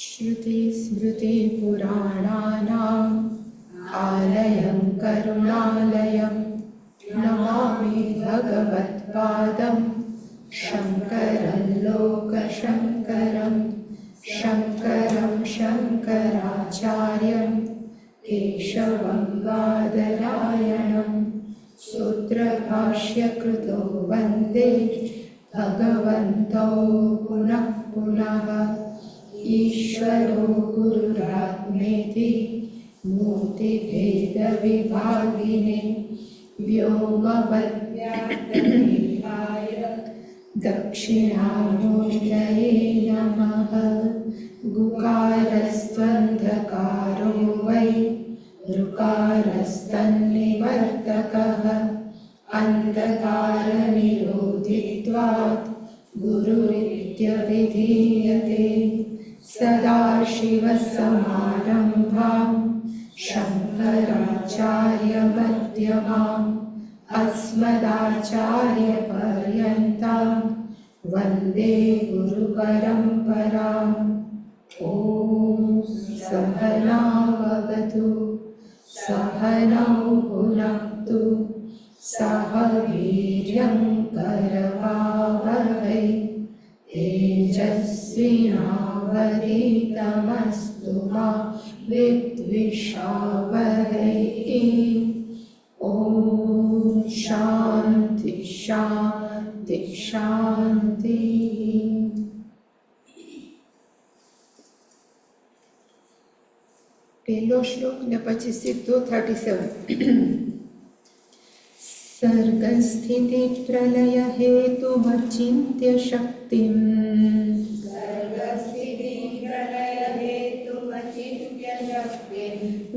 श्रुतिस्मृतिपुराणानाम् आलयं करुणालयं नमामि भगवत्पादं शङ्करं लोकशङ्करं शङ्करं शङ्कराचार्यं केशवं बादरायणं सूत्रभाष्यकृतो वन्दे भगवन्तौ पुनः पुनः। ईश्वरो गुरुरात्मेति मूर्तिभेदविभागिने व्योमवद्व्याप्तदेहाय दक्षिणामूर्तये नमः। गुकारस्त्वन्धकारो वै ऋकारस्तन्निवर्तकः अन्धकारनिरोधित्वात् गुरुरित्यभिधीयते। सदाशिवसमारम्भां शङ्कराचार्यमध्यमाम् अस्मदाचार्यपर्यन्तां वन्दे गुरुपरम्पराम्। ॐ सहनाववतु सहनौ भुनक्तु सह वीर्यं करवावहै तेजस्विनावधीतमस्तु मा विद्विषावहै। ॐ शान्ति शान्ति शान्तिः। પહેલો શ્લોક ને પછી સીધો 37। सर्गस्थिति प्रलय हेतुमचिन्त्य शक्तिं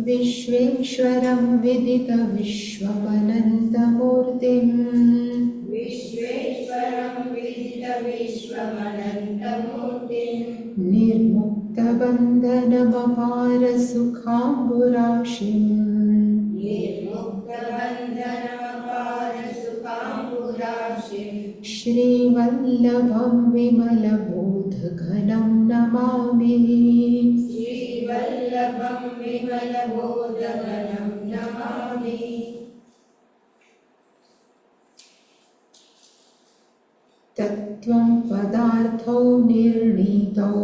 विश्वेश्वरं विदित विश्वमनन्तमूर्तिं निर्मुक्तबन्धनमपार सुखाम्बुराशिं श्रीवल्लभं विमलबोधघनं नमामि। तत्त्वं पदार्थौ निर्णीतौ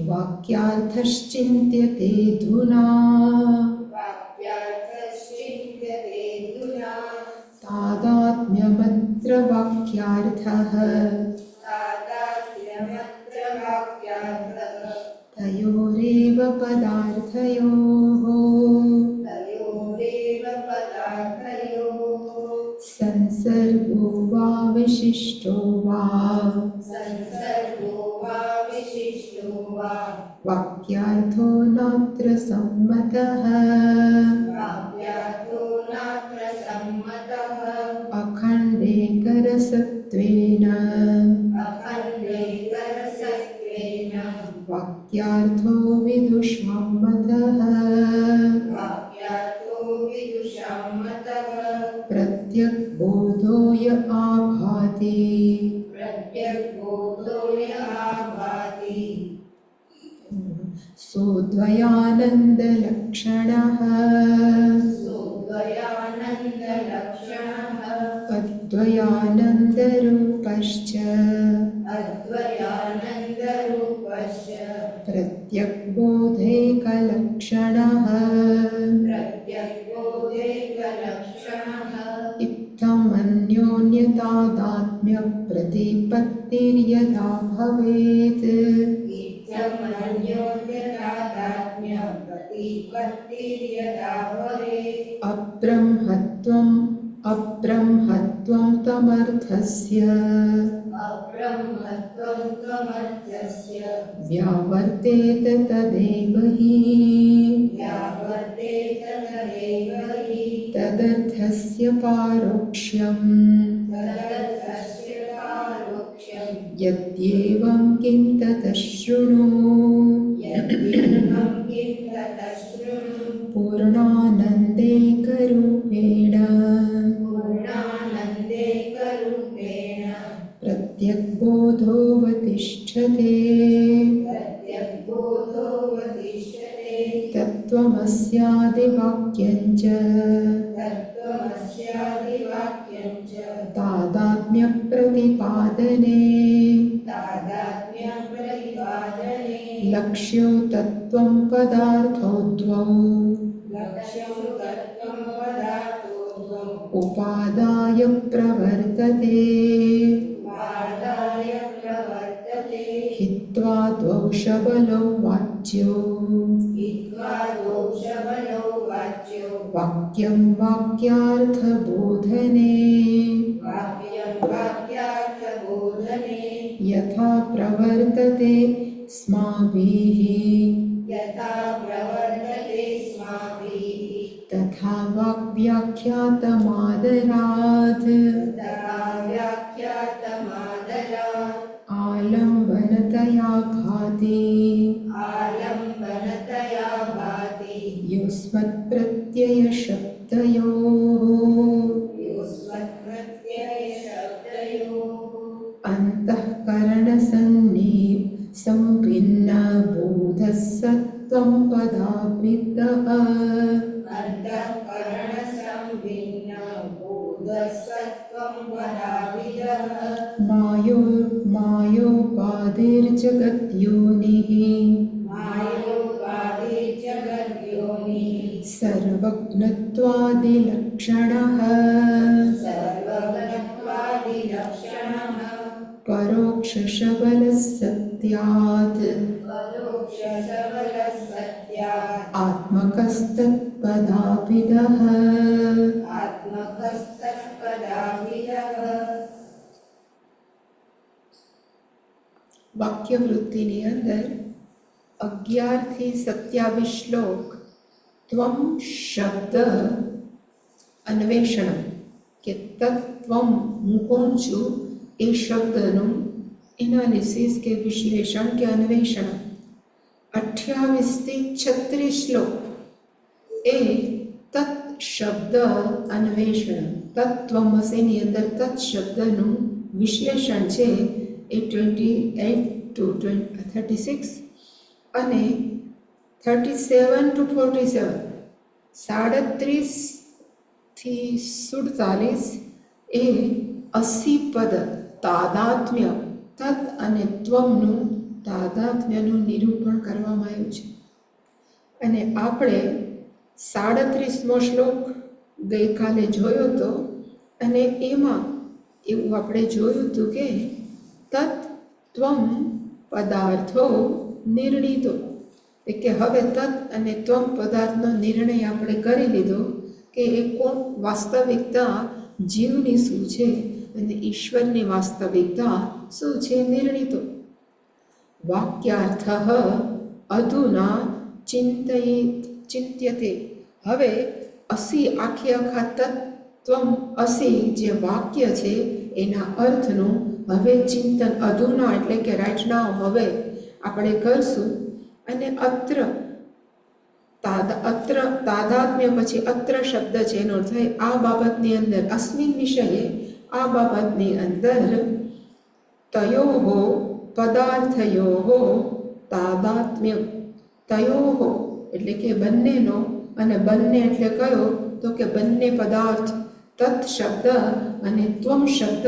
वाक्यार्थश्चिन्त्यते धुना तादात्म्यमत्र वाक्यार्थः तयोरेव पदार्थयोः संसर्गो वा विशिष्टो वा वाक्यार्थो नात्र सम्मतः अखण्डेकरसत्वेन वाक्यार्थो विदुषाम्मतः प्रत्यग्बोधो य आभाति सोऽद्वयानन्दलक्षणः अद्वयानन्दरूपश्च प्रत्यग्बोधैकलक्षणः इत्थमन्योन्यतादात्म्यप्रतिपत्तिर्यथा भवेत् अब्रह्मत्वं तमर्थस्य व्यावर्तेत तदेव हि तदर्थस्य पारोक्ष्यम् यद्येवं किं ततः शृणु पूर्णानन्देकरूपेण प्रत्यग्बोधोऽवतिष्ठते तत्त्वमस्यादिवाक्यञ्च तादात्म्यप्रतिपादने लक्ष्यो तत्त्वं पदार्थो द्वौ उपादाय प्रवर्तते हित्वा द्वौ शबलौ वाच्यो वाक्यं वाक्यार्थबोधने यथा प्रवर्तते स्माभिः तथा वाक्व्याख्यातमादरात् आलम्बनतया भाति युष्मत्प्रत्ययशब्दयोः अन्तःकरणसंभिन्नबोधः सत्त्वं पदाभिदः मायोपाधिर्जगद्योनिः सर्वज्ञत्वादिलक्षणः परोक्षशबलः सत्यात् आत्मकस्तत्पदाभिदः વાક્યવૃત્તિની અંદર 11 થી 27 શ્લોક ત્વમ શબ્દ અન્વેષણ કે તત્વમ હું કોણ છું એ શબ્દનું એનાલિસિસ કે વિશ્લેષણ કે અન્વેષણ 28 થી 36 શ્લોક એ તત્ શબ્દ અન્વેષણ તત્વમસીની અંદર તત્ શબ્દનું વિશ્લેષણ છે એ 28 to 36 અને 37 to 47 37 થી 47 એ 80 પદ તાદાત્મ્ય તત્ અને ત્વમનું તાદાત્મ્યનું નિરૂપણ કરવામાં આવ્યું છે અને આપણે 37મો શ્લોક ગઈકાલે જોયો હતો અને એમાં એવું આપણે જોયું હતું કે તત્ ત્વમ પદાર્થો નિર્ણિતો કે હવે તત્ અને ત્વમ પદાર્થનો નિર્ણય આપણે કરી લીધો કે એ કોણ વાસ્તવિકતા જીવની શું છે અને ઈશ્વરની વાસ્તવિકતા શું છે નિર્ણિતો વાક્યાર્થ અધુના ચિંત્યતે હવે 80 આખા તત્વમ 80 જે વાક્ય છે એના અર્થનું હવે ચિંતન અધુના એટલે કે રાઈટ નાઉ હવે આપણે કરશું અને અત્ર તાદાત્મ્ય પછી અત્ર શબ્દ છે એનો અર્થ થાય આ બાબતની અંદર અસ્મિન વિષયે આ બાબતની અંદર તયોહો પદાર્થયોહો તાદાત્મ્ય તયોહો એટલે કે બંનેનો અને બંને એટલે કયો તો કે બંને પદાર્થ તત્ શબ્દ અને ત્વમ શબ્દ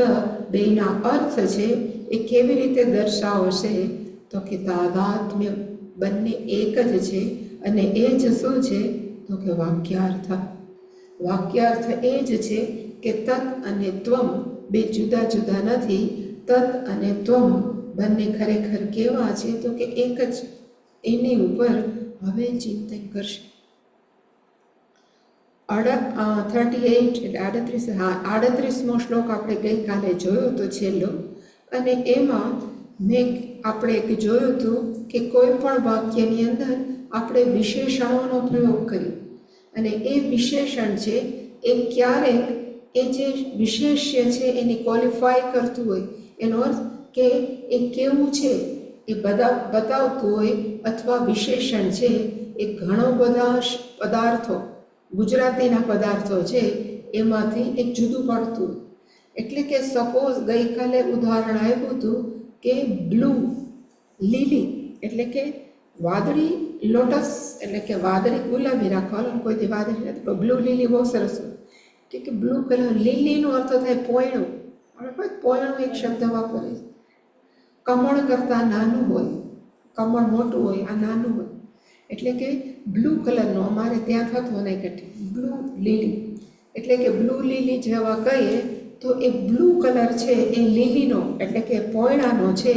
બેના અર્થ છે એ કેવી રીતે દર્શાવશે તો કે તાદાત્મ્ય બંને એક જ છે અને એ જ શું છે તો કે વાક્યાર્થ એ જ છે કે તત્ અને ત્વમ બે જુદા જુદા નથી તત્ અને ત્વમ બંને ખરેખર કેવા છે તો કે એક જ એની ઉપર હવે ચિંતન કરશે 38મો શ્લોક આપણે ગઈકાલે જોયો હતો છેલ્લો અને એમાં આપણે એક જોયું હતું કે કોઈ પણ વાક્યની અંદર આપણે વિશેષણોનો પ્રયોગ કર્યો અને એ વિશેષણ છે એ ક્યારેક એ જે વિશેષ્ય છે એની ક્વોલિફાય કરતું હોય એનો અર્થ કે એ કેવું છે એ બતાવતું હોય અથવા વિશેષણ છે એ ઘણો બધા પદાર્થો ગુજરાતીના પદાર્થો છે એમાંથી એક જુદું પડતું એટલે કે સપોઝ ગઈકાલે ઉદાહરણ આવ્યું હતું કે બ્લુ લીલી એટલે કે વાદળી લોટસ એટલે કે વાદળી ગુલાબી રાખવાનું, કોઈ દી વાદળી નથી પણ બ્લુ લીલી બહુ સરસ હોય કે બ્લુ કલર. લીલીનો અર્થ થાય પોયણું. આપણે કોઈ પોયણું એક શબ્દ વાપરીએ. કમળ કરતાં નાનું હોય, કમળ મોટું હોય, આ નાનું હોય. એટલે કે બ્લુ કલરનો અમારે ત્યાં થતો નહીં કઠી બ્લુ લીલી એટલે કે બ્લુ લીલી જેવા કહીએ તો એ બ્લુ કલર છે એ લીલીનો એટલે કે પોયણાનો છે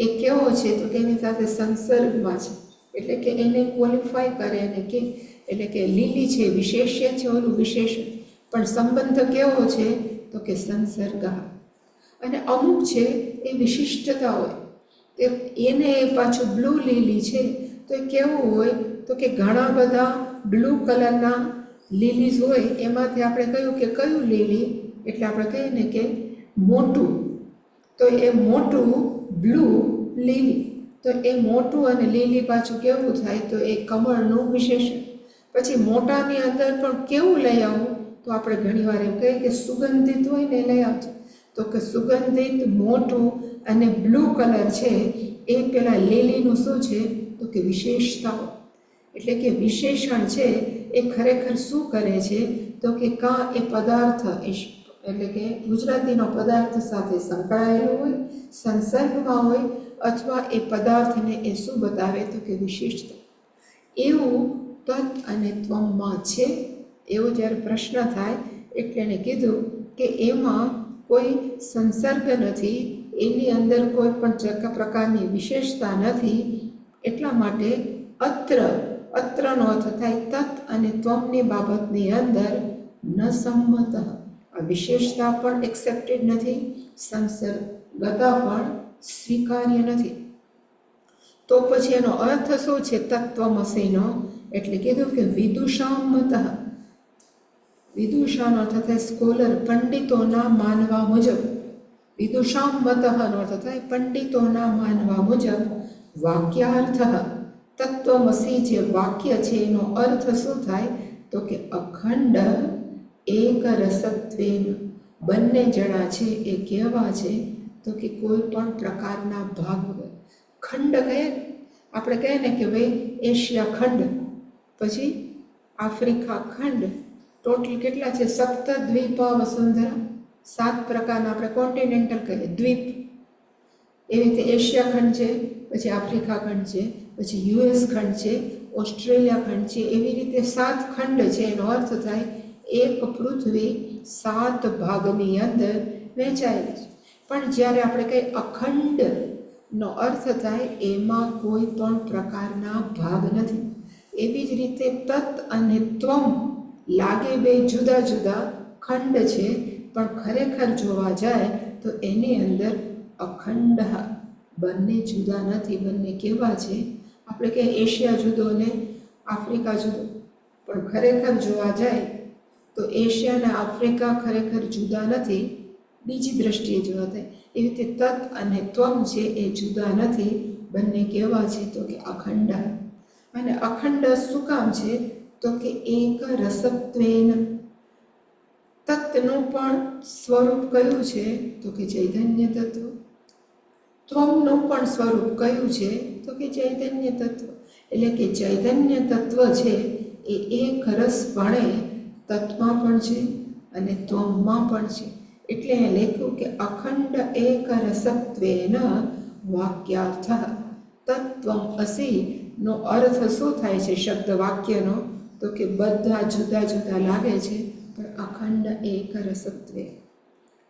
એ કેવો છે તો કે એની સાથે સંસર્ગમાં છે એટલે કે એને ક્વોલિફાય કરે અને કે એટલે કે લીલી છે વિશેષ્ય છે, ઓલું વિશેષણ, પણ સંબંધ કેવો છે તો કે સંસર્ગ. અને અમુક છે એ વિશિષ્ટતા હોય કે એને પાછું બ્લુ લીલી છે તો એ કેવું હોય તો કે ઘણા બધા બ્લુ કલરના લીલીઝ હોય એમાંથી આપણે કહ્યું કે કયું લીલી એટલે આપણે કહીએ ને કે મોટું, તો એ મોટું બ્લુ લીલી, તો એ મોટું અને લીલી પાછું કેવું થાય તો એ કમળનું વિશેષણ. પછી મોટાની અંદર પણ કેવું લઈ આવવું તો આપણે ઘણીવાર એમ કહીએ કે સુગંધિત હોય ને લઈ આવજો, તો કે સુગંધિત મોટું અને બ્લુ કલર છે એ પેલા લીલીનું શું છે તો કે વિશેષતાઓ. એટલે કે વિશેષણ છે એ ખરેખર શું કરે છે તો કે કાં એ પદાર્થ એટલે કે ગુજરાતીનો પદાર્થ સાથે સંકળાયેલો હોય, સંસર્ગમાં હોય, અથવા એ પદાર્થને એ શું બતાવે તો કે વિશિષ્ટતા. એવું તત્ અને ત્વમમાં છે. એવો જ્યારે પ્રશ્ન થાય એટલે એને કીધું કે એમાં કોઈ સંસર્ગ નથી, એની અંદર કોઈ પણ પ્રકારની વિશેષતા નથી, એટલા માટે અત્રનો અર્થ થાય તત્ અને ત્વમની બાબતની અંદર ન સંમત. આ વિશેષતા પણ એક્સેપ્ટેડ નથી, સંસર્ગતા પણ સ્વીકાર્ય નથી. તો પછી એનો અર્થ શું છે તત્વમસીનો? એટલે કીધું કે વિદુષામ મત. વિદુષાનો અર્થ થાય સ્કોલર, પંડિતોના માનવા મુજબ. વિદુષામ મતનો અર્થ થાય પંડિતોના માનવા મુજબ. વાક્યાર્થ તત્વમસી જે વાક્ય છે એનો અર્થ શું થાય તો કે અખંડ એક રસત્વેન. બંને જણા છે એ કેવા છે તો કે કોઈ પણ પ્રકારના ભાગ વગર. ખંડ કહે આપણે કહીએ ને કે ભાઈ એશિયા ખંડ, પછી આફ્રિકા ખંડ, ટોટલ કેટલા છે? સપ્તદ્વીપા વસુંધરા, 7 પ્રકારના આપણે કોન્ટિનેન્ટલ કહીએ દ્વીપ. એવી રીતે એશિયા ખંડ છે, પછી આફ્રિકા ખંડ છે, પછી યુએસ ખંડ છે, ઓસ્ટ્રેલિયા ખંડ છે. એવી રીતે 7 ખંડ છે. એનો અર્થ થાય એક પૃથ્વી 7 ભાગની અંદર વહેંચાયેલી છે. પણ જ્યારે આપણે કહીએ અખંડનો અર્થ થાય એમાં કોઈ પણ પ્રકારના ભાગ નથી. એવી જ રીતે તત્ અને ત્વમ લાગે બે જુદા જુદા ખંડ છે, પણ ખરેખર જોવા જાય તો એની અંદર અખંડ, બંને જુદા નથી. બંને કેવા છે? આપણે કે એશિયા જુદો ને આફ્રિકા જુદો, પણ ખરેખર જોવા જાય તો એશિયા અને આફ્રિકા ખરેખર જુદા નથી. બીજી દ્રષ્ટિએ જોવા થાય એવી રીતે તત્ અને ત્વમ છે એ જુદા નથી. બંને કેવા છે તો કે અખંડ. અને અખંડ શું કામ છે તો કે એક રસત્વેન. તત્નું પણ સ્વરૂપ કયું છે તો કે ચૈતન્ય તત્વ. ત્વમનું પણ સ્વરૂપ કયું છે તો કે ચૈતન્ય તત્વ. એટલે કે ચૈતન્ય તત્વ છે એ એક રસપણે તત્વમાં પણ છે અને ત્વમમાં પણ છે. એટલે એ લખ્યું કે અખંડ એક રસત્વેન વાક્યાર્થ. તત્વમ અસી નો અર્થ શું થાય છે શબ્દ વાક્યનો તો કે બધા જુદા જુદા લાગે છે પણ અખંડ એક રસત્વે.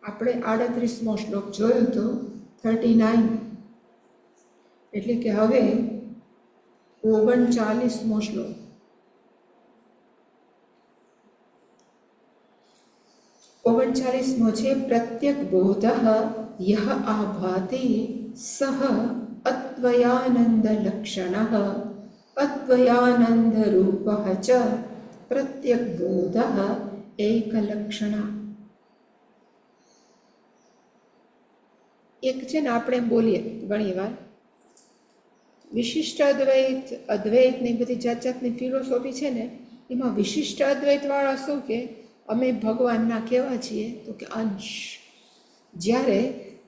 આપણે 38મો શ્લોક જોયું તો 39, એટલે કે હવે 39મો શ્લોક. છે પ્રત્યક બોધ યહ આભાતિ સહ અદ્વયાનંદ લક્ષણ અદ્વયાનંદ રૂપ ચ પ્રત્યક બોધ એક લક્ષણ. એક છે ને આપણે બોલીએ ઘણી વાર વિશિષ્ટ અદ્વૈત, અદ્વૈતની બધી જાત જાતની ફિલોસોફી છે ને, એમાં વિશિષ્ટ અદ્વૈતવાળા શું કે અમે ભગવાનના કેવા છીએ તો કે અંશ. જ્યારે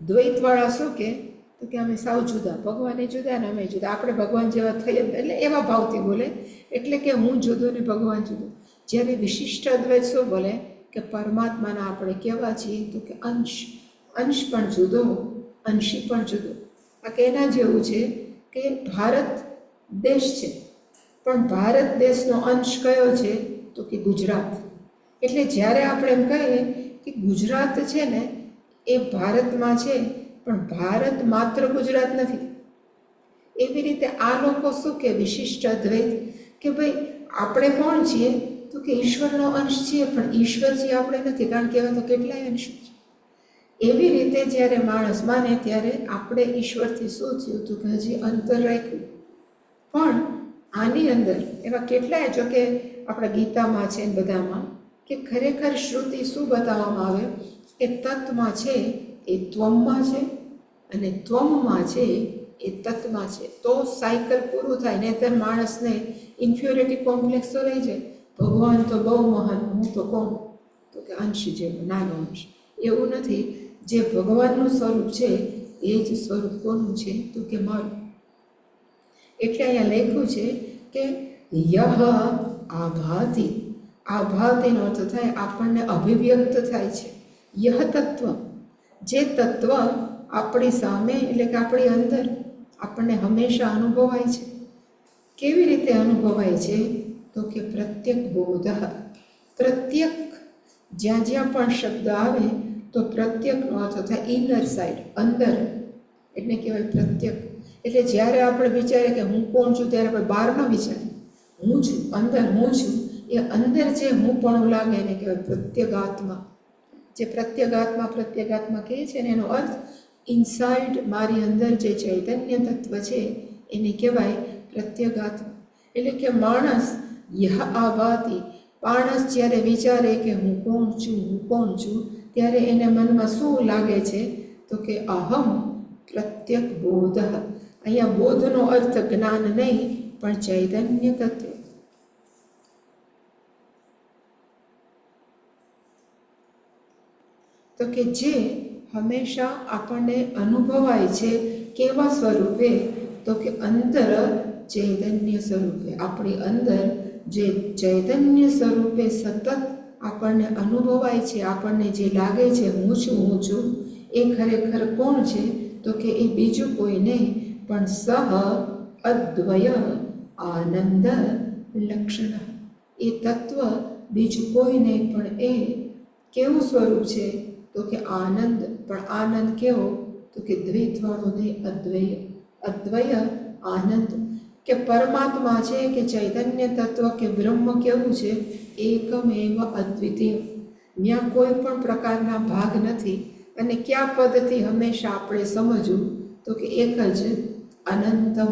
દ્વૈતવાળા શું કે તો કે અમે સાવ જુદા, ભગવાન એ જુદા ને અમે જુદા, આપણે ભગવાન જેવા થઈ જ, એટલે એવા ભાવથી બોલે, એટલે કે હું જુદો ને ભગવાન જુદો. જ્યારે વિશિષ્ટ અદ્વૈત શું બોલે કે પરમાત્માના આપણે કેવા છીએ તો કે અંશ, અંશ પણ જુદો, અંશી પણ જુદો. આ કે એના જેવું છે કે ભારત દેશ છે, પણ ભારત દેશનો અંશ કયો છે તો કે ગુજરાત. એટલે જ્યારે આપણે એમ કહીએ કે ગુજરાત છે ને એ ભારતમાં છે, પણ ભારત માત્ર ગુજરાત નથી. એવી રીતે આ લોકો શું કે વિશિષ્ટ અદ્વૈત કે ભાઈ આપણે કોણ છીએ તો કે ઈશ્વરનો અંશ છીએ, પણ ઈશ્વર છીએ આપણે નથી, કારણ કે એવા તો કેટલાય અંશો છે. એવી રીતે જ્યારે માણસ માને ત્યારે આપણે ઈશ્વરથી શું થયું તો કે હજી અંતર રાખ્યું. પણ આની અંદર એવા કેટલાય, જો કે આપણા ગીતામાં છે બધામાં, કે ખરેખર શ્રુતિ શું બતાવવામાં આવે કે તત્વમાં છે એ ત્વમમાં છે અને ત્વમમાં છે એ તત્વમાં છે, તો સાયકલ પૂરું થાય. નહીંતર માણસને ઇન્ફ્યોરિટી કોમ્પ્લેક્સ તો રહી જાય, ભગવાન તો બહુ મહાન, હું તો કોણ તો કે અંશ જેવો નાનો અંશ. એવું નથી, જે ભગવાનનું સ્વરૂપ છે એ જ સ્વરૂપ કોનું છે તો કે મારું. એટલે અહીંયા લખ્યું છે કે યહ આભાતિ, આભાતિનો અર્થ થાય આપણને અભિવ્યક્ત થાય છે. યહ તત્વ, જે તત્વ આપણી સામે એટલે કે આપણી અંદર આપણને હંમેશા અનુભવાય છે. કેવી રીતે અનુભવાય છે તો કે પ્રત્યક બોધ, પ્રત્યક જ્યાં જ્યાં પણ શબ્દ આવે તો પ્રત્યકનો અર્થ થાય ઇનર સાઇડ, અંદર, એટલે કહેવાય પ્રત્યક. એટલે જ્યારે આપણે વિચારીએ કે હું કોણ છું ત્યારે આપણે બહાર ન વિચારીએ, હું છું, અંદર હું છું, એ અંદર જે હું પણ લાગે એને કહેવાય પ્રત્યેગાત્મા. જે પ્રત્યેગાત્મા કહે છે ને એનો અર્થ ઇનસાઇડ, મારી અંદર જે ચૈતન્ય તત્વ છે એને કહેવાય પ્રત્યેગાત્મા. એટલે કે માણસ યહ આભાતિ, માણસ જ્યારે વિચારે કે હું કોણ છું, હું કોણ છું, ત્યારે એને મનમાં શું લાગે છે તો કે અહમ પ્રત્યક બોધ. અહીંયા બોધનો અર્થ જ્ઞાન નહીં, પણ ચૈતન્ય તત્વ. તો કે જે હંમેશા આપણને અનુભવાય છે, કેવા સ્વરૂપે તો કે અંદર ચૈતન્ય સ્વરૂપે. આપણી અંદર જે ચૈતન્ય સ્વરૂપે સતત આપણને અનુભવાય છે, આપણને જે લાગે છે હું છું, હું છું, એ ખરેખર કોણ છે તો કે એ બીજું કોઈ નહીં પણ સહ અદ્વય આનંદ લક્ષણ. એ તત્વ બીજું કોઈ નહીં પણ એ કેવું સ્વરૂપ છે તો કે આનંદ. પણ આનંદ કેવો તો કે દ્વૈતવાળો નહીં, અદ્વય. અદ્વય આનંદ, કે પરમાત્મા છે કે ચૈતન્ય તત્વ કે બ્રહ્મ કેવું છે, એકમેવ અદ્વિતીય. ત્યાં કોઈ પણ પ્રકારના ભાગ નથી. અને કયા પદથી હંમેશા આપણે સમજવું તો કે એક જ અનંતમ.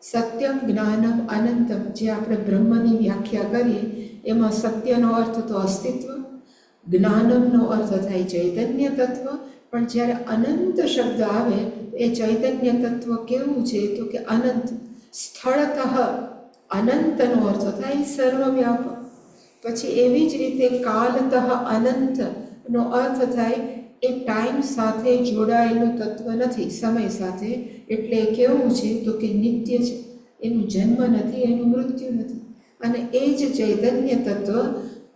સત્યમ જ્ઞાનમ અનંતમ, જે આપણે બ્રહ્મની વ્યાખ્યા કરીએ એમાં સત્યનો અર્થ તો અસ્તિત્વ, જ્ઞાનમનો અર્થ થાય ચૈતન્ય તત્વ. પણ જ્યારે અનંત શબ્દ આવે એ ચૈતન્ય તત્વ કેવું છે તો કે અનંત. સ્થળતઃ, અનંતનો અર્થ થાય સર્વવ્યાપક. પછી એવી જ રીતે કાલતઃ અનંતનો અર્થ થાય એ ટાઈમ સાથે જોડાયેલું તત્વ નથી, સમય સાથે. એટલે કેવું છે તો કે નિત્ય છે, એનું જન્મ નથી, એનું મૃત્યુ નથી. અને એ જ ચૈતન્ય તત્વ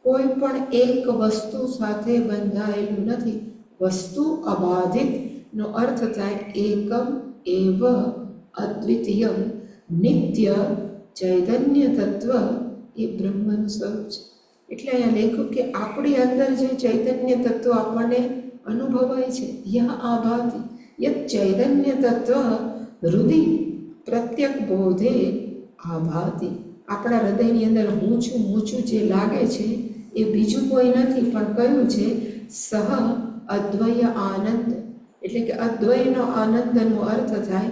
કોઈ પણ એક વસ્તુ સાથે બંધાયેલું નથી. વસ્તુ અબાધિતનો અર્થ થાય એકમ એવ અદ્વિતીયમ. નિત્ય ચૈતન્ય તત્વ એ બ્રહ્મનું સ્વરૂપ છે. એટલે અહીંયા લખ્યું કે આપણી અંદર જે ચૈતન્ય તત્વ આપણને અનુભવાય છે, યહ આભાતિ યત ચૈતન્ય તત્વ હૃદય પ્રત્યક બોધે આભાતિ. આપણા હૃદયની અંદર હું છું જે લાગે છે એ બીજું કોઈ નથી પણ કયું છે સહ અદ્વય આનંદ. એટલે કે અદ્વયનો આનંદનો અર્થ થાય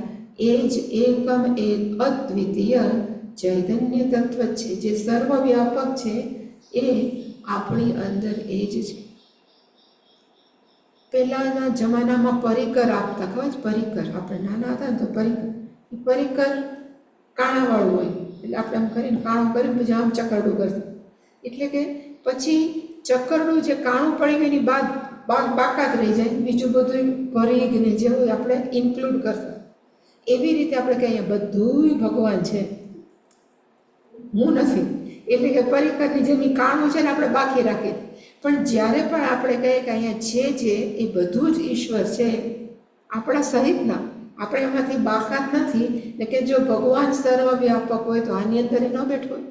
એ જ એકમ એક અદ્વિતીય ચૈતન્ય તત્વ છે, જે સર્વવ્યાપક છે. એ આપણી અંદર એ જ છે. પહેલાંના જમાનામાં પરિકર આપતા, ખબર છે પરિકર? આપણે નાના હતા ને તો પરિકર કાણાવાળું હોય, એટલે આપણે આમ કરીને કાણું કરીને પછી આમ ચકરડું કરતા. એટલે કે પછી ચકરડું જે કાણું પડી ગયું એની બાદ બાકાત રહી જાય, બીજું બધું ભરીને જેવું આપણે ઇન્ક્લુડ કરતા, એવી રીતે આપણે કહીએ બધું ભગવાન છે, હું નથી. એટલે કે પરિકરની જેમ કાણું છે ને આપણે બાકી રાખીએ. પણ જ્યારે પણ આપણે કહીએ કે અહીંયા છે એ બધું જ ઈશ્વર છે, આપણા સહિતના, આપણે એમાંથી બાકાત નથી. એટલે કે જો ભગવાન સર્વવ્યાપક હોય તો આની અંદર ન બેઠો હોય.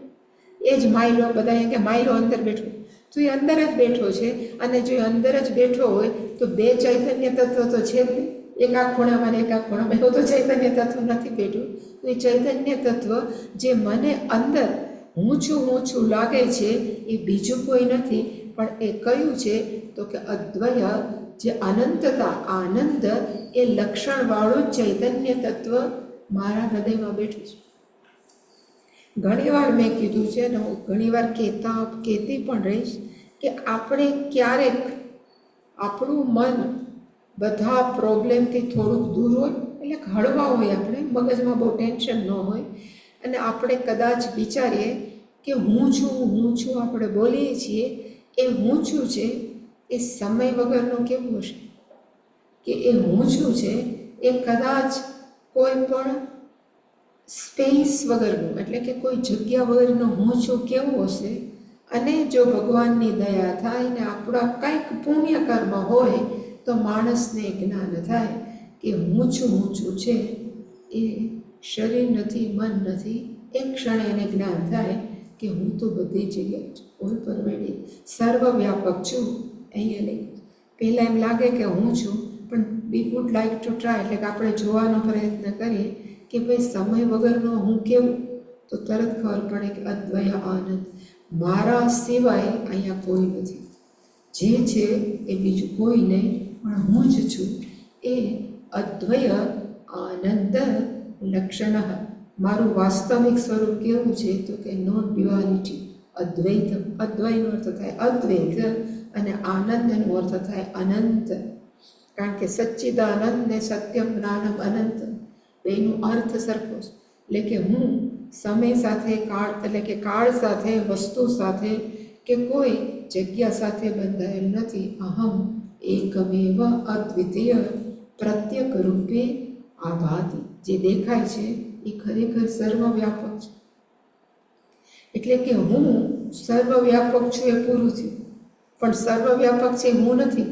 એ જ માયલો, બધા એમ કે માયલો અંદર બેઠો, તો એ અંદર જ બેઠો છે. અને જો એ અંદર જ બેઠો હોય તો બે ચૈતન્ય તત્વ તો છે જ નહીં, એક આ ખૂણામાં ને એક આ ખૂણામાં, એવું તો ચૈતન્ય તત્વ નથી બેઠું. તો એ ચૈતન્ય તત્વ જે મને અંદર હું છું લાગે છે, એ બીજું કોઈ નથી, પણ એ કયું છે તો કે અદ્વય, જે અનંતતા, આનંદ, એ લક્ષણવાળું ચૈતન્ય તત્વ મારા હૃદયમાં બેઠું છે. ઘણીવાર મેં કીધું છે ને, હું ઘણીવાર કહેતી પણ રહીશ કે આપણે ક્યારેક આપણું મન બધા પ્રોબ્લેમથી થોડુંક દૂર હોય, એટલે હળવા હોય, આપણે મગજમાં બહુ ટેન્શન ન હોય, અને આપણે કદાચ વિચારીએ કે હું છું આપણે બોલીએ છીએ, એ હું છું છે એ સમય વગરનું કેવું હશે? કે એ હું છું છે એ કદાચ કોઈ પણ સ્પેસ વગરનું, એટલે કે કોઈ જગ્યા વગરનું હું છું કેવું હશે? અને જો ભગવાનની દયા થાય ને આપણા કંઈક પુણ્ય કર્મ હોય તો માણસને જ્ઞાન થાય કે હું છું છે એ શરીર નથી, મન નથી. એક ક્ષણે એને જ્ઞાન થાય કે હું તો બધી જગ્યાએ છું, ઓલ પરમેડી સર્વવ્યાપક છું. અહીંયા લઈ પહેલાં એમ લાગે કે હું છું, પણ વી વુડ લાઈક ટુ ટ્રાય, એટલે કે આપણે જોવાનો પ્રયત્ન કરીએ કે ભાઈ સમય વગરનો હું કેવું, તો તરત ખબર પડે કે અદ્વય આનંદ, મારા સિવાય અહીંયા કોઈ નથી. જે છે એ બીજું કોઈ નહીં, પણ હું જ છું. એ અદ્વય આનંદ લક્ષણ. મારું વાસ્તવિક સ્વરૂપ કેવું છે તો કે નોન ડ્યુઆલિટી, અદ્વૈત. અદ્વૈતનો અર્થ થાય અદ્વૈત, અને આનંદનો અર્થ થાય અનંત. કારણ કે સચ્ચિદાનંદ ને સત્યમ જ્ઞાનમ અનંત, બેનો અર્થ સરખો છે. એટલે કે હું સમય સાથે, કાળ, એટલે કે કાળ સાથે, વસ્તુ સાથે, કે કોઈ જગ્યા સાથે બંધાયેલ નથી. અહમ એકમેવ અદ્વિતીય પ્રત્યેક રૂપે આભાતિ. જે દેખાય છે એ ખરેખર સર્વવ્યાપક છે. એટલે કે હું સર્વવ્યાપક છું એ પૂરું થયું, પણ સર્વવ્યાપક છે હું નથી.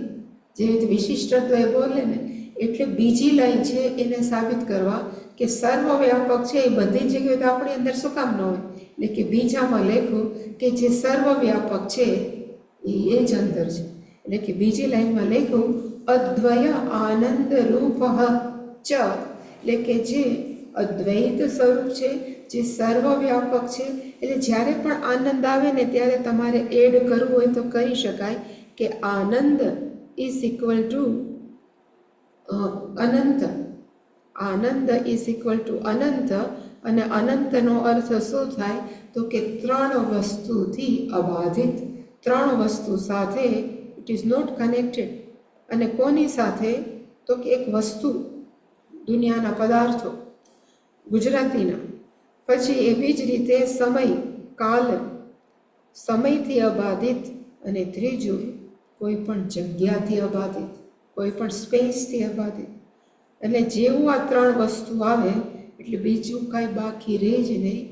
જે રીતે વિશિષ્ટત્વ એ બોલે ને, એટલે બીજી લાઈન છે એને સાબિત કરવા કે સર્વવ્યાપક છે એ બધી જગ્યાએ તો આપણી અંદર શું કામ ન હોય. એટલે કે બીજામાં લખ્યું કે જે સર્વવ્યાપક છે એ જ અંદર છે. એટલે કે બીજી લાઈનમાં લખ્યું અદ્વય આનંદ રૂપ ચ, એટલે કે જે અદ્વૈત સ્વરૂપ છે, જે સર્વવ્યાપક છે. એટલે જ્યારે પણ આનંદ આવે ને ત્યારે તમારે એડ કરવું હોય તો કરી શકાય કે આનંદ ઇઝ ઇક્વલ ટુ અનંત. આનંદ ઇઝ ઇક્વલ ટુ અનંત. અને અનંતનો અર્થ શું થાય તો કે ત્રણ વસ્તુથી અબાધિત, ત્રણ વસ્તુ સાથે, ઇટ ઇઝ નોટ કનેક્ટેડ. અને કોની સાથે તો કે એક વસ્તુ, દુનિયાના પદાર્થો, ગુજરાતીના. પછી એવી જ રીતે સમય, કાલ, સમયથી અબાધિત. અને ત્રીજું કોઈ પણ જગ્યાથી અબાધિત, કોઈ પણ સ્પેસથી અબાધિત. એટલે જેવું આ ત્રણ વસ્તુ આવે એટલે બીજું કાંઈ બાકી રહે જ નહીં,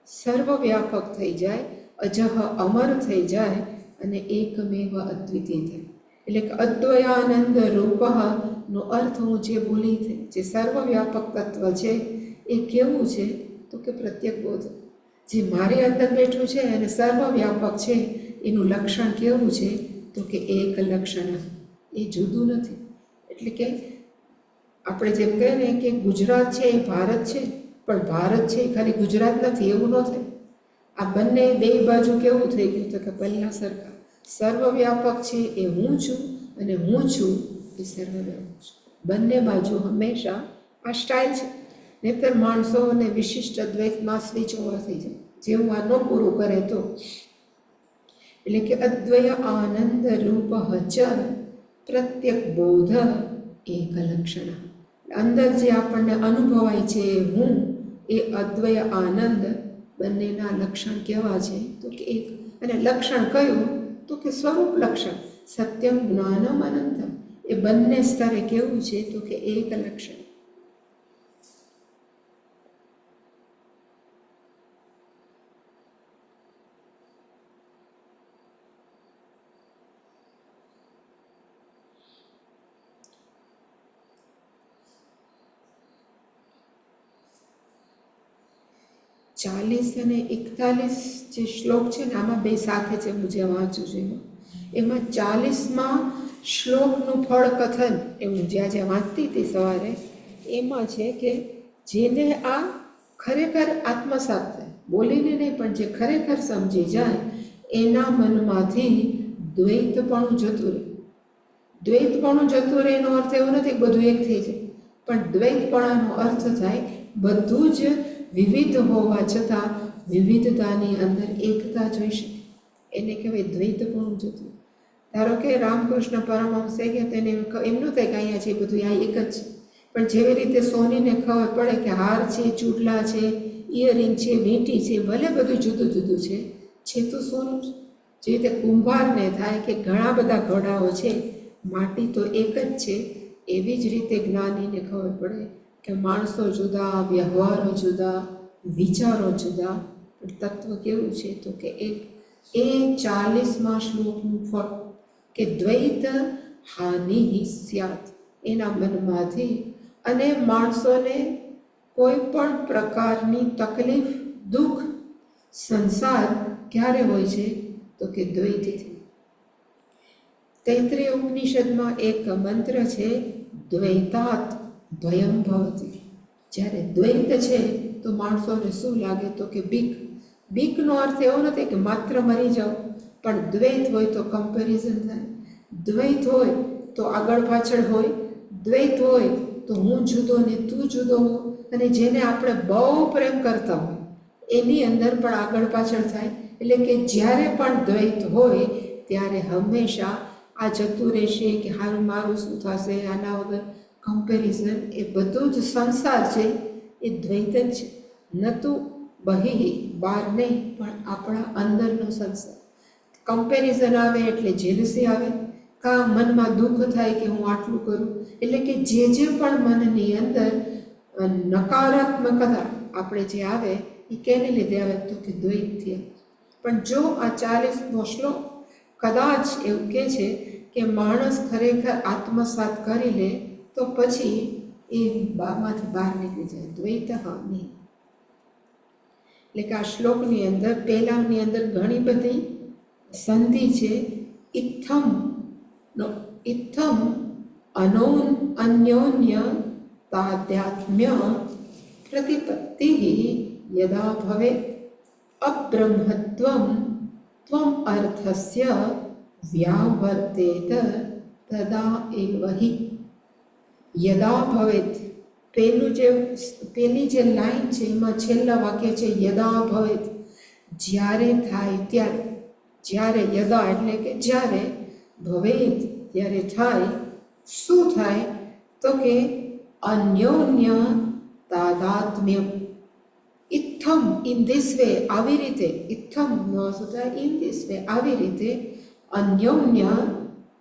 સર્વવ્યાપક થઈ જાય, અજહ અમર થઈ જાય, અને એકમેવ અદ્વિતીય થાય. એટલે કે અદ્વયાનંદ રૂપનો અર્થ હું જે બોલી થઈ, જે સર્વવ્યાપક તત્વ છે એ કેવું છે તો કે પ્રત્યેક બોધ, જે મારી અંદર બેઠું છે અને સર્વવ્યાપક છે, એનું લક્ષણ કેવું છે તો કે એક લક્ષણ, એ જુદું નથી. એટલે કે આપણે જેમ કહીએ ને કે ગુજરાત છે એ ભારત છે, પણ ભારત છે એ ખાલી ગુજરાત નથી એવું ન થાય. આ બંને બે બાજુ કેવું થઈ ગયું તો કે પહેલા સરખા. સર્વવ્યાપક છે એ હું છું, અને હું છું એ સર્વવ્યાપક છું. બંને બાજુ હંમેશા આ સ્ટાઇલ છે. નહીતર માણસોને વિશિષ્ટ અદ્વૈતમાં સ્વિચ ઓવર થઈ જાય, જેવું આ ન પૂરું કરે તો. એટલે કે અદ્વય આનંદ રૂપ ચ પ્રત્યેક બોધ એક લક્ષણ. અંદર જે આપણને અનુભવાય છે હું, એ અદ્વય આનંદ, બંનેના લક્ષણ કેવા છે તો કે એક. અને લક્ષણ કયું તો કે સ્વરૂપ લક્ષણ. સત્યમ જ્ઞાનમ અનંતમ. એ બંને સ્તરે કેવું છે તો કે એક લક્ષણ. ચાલીસ અને 41 જે શ્લોક છે ને, આમાં બે સાથે છે. હું જે વાંચું છું એમાં 40માં શ્લોકનું ફળ કથન, એવું જ્યાં વાંચતી હતી સવારે, એમાં છે કે જેને આ ખરેખર આત્મસાત થાય, બોલીને નહીં પણ જે ખરેખર સમજી જાય, એના મનમાંથી દ્વૈતપણું જતું રહે. દ્વૈતપણું જતું રહે એનો અર્થ એવો નથી બધું એક થઈ જાય, પણ દ્વૈતપણાનો અર્થ થાય બધું જ વિવિધ હોવા છતાં વિવિધતાની અંદર એકતા જોઈ શકે, એને કહેવાય દ્વૈતપણું જતું. ધારો કે રામકૃષ્ણ પરમહંસે કે તેને એમનું થાય કે અહીંયા છે બધું આ એક જ છે, પણ જેવી રીતે સોનીને ખબર પડે કે હાર છે, ચૂડલા છે, ઇયરિંગ છે, વીંટી છે, ભલે બધું જુદું જુદું છે તો સોનું છે. જે રીતે કુંભારને થાય કે ઘણા બધા ઘડાઓ છે, માટી તો એક જ છે, એવી જ રીતે જ્ઞાનીને ખબર પડે કે માણસો જુદા, વ્યવહારો જુદા, વિચારો જુદા, પણ તત્વ કેવું છે તો કે એક. એ 40માં શ્લોકનું ફળ કે દ્વૈત હાનિ સ્યાત, એના મનમાંથી. અને માણસોને કોઈ પણ પ્રકારની તકલીફ, દુઃખ, સંસાર ક્યારે હોય છે તો કે દ્વૈતથી. તૈત્રીય ઉપનિષદમાં એક મંત્ર છે, દ્વૈતાત દ્વયમ ભવતી. જ્યારે દ્વૈત છે તો માણસોને શું લાગે તો કે બીક. બીકનો અર્થ એવો નથી કે માત્ર મરી જાઓ, પણ દ્વૈત હોય તો કમ્પેરિઝન થાય, દ્વૈત હોય તો આગળ પાછળ હોય, દ્વૈત હોય તો હું જુદો ને તું જુદો હો. અને જેને આપણે બહુ પ્રેમ કરતા હોય એની અંદર પણ આગળ પાછળ થાય. એટલે કે જ્યારે પણ દ્વૈત હોય ત્યારે હંમેશા આ જતું રહેશે કે હારું મારું શું થશે, આના વગર કમ્પેરિઝન, એ બધું જ સંસાર છે એ દ્વૈત જ છે. નતું બહી, બહાર નહીં, પણ આપણા અંદરનો સંસાર. કમ્પેરિઝન આવે એટલે જેલસી આવે, કાં મનમાં દુઃખ થાય કે હું આટલું કરું. એટલે કે જે પણ મનની અંદર નકારાત્મકતા આપણે જે આવે એ કેને લીધે આવે તો કે દ્વૈતથી. પણ જો આ 40મો શ્લોક કદાચ એવું કહે છે કે માણસ ખરેખર આત્મસાત કરી લે તો પછી એ માંથી બહાર નીકળી જાય, દ્વૈત હાનિ. એટલે કે આ શ્લોકની અંદર પહેલાની અંદર ઘણી બધી સંધિ છે. ઇત્થમ ઇત્થમ અન્યોન્ય તાદાત્મ્ય પ્રતિપત્તિ યદા ભવે અબ્રહ્મત્વમ ત્વમ અર્થસ્ય વ્યાવર્તેત તદા એવ હિ. યદા ભવેત, પેલી જે લાઈન છે એમાં છેલ્લા વાક્ય છે યદા ભવેત, જ્યારે થાય ત્યારે. જ્યારે યદા એટલે કે જ્યારે, ભવેત ત્યારે થાય. શું થાય તો કે અન્યોન્ય તાદાત્મ્ય. ઇત્થમ, ઇન ધીસ વે, આવી રીતે. ઇત્થમ નો અર્થ થાય ઇન ધીસ વે, આવી રીતે. અન્યોન્ય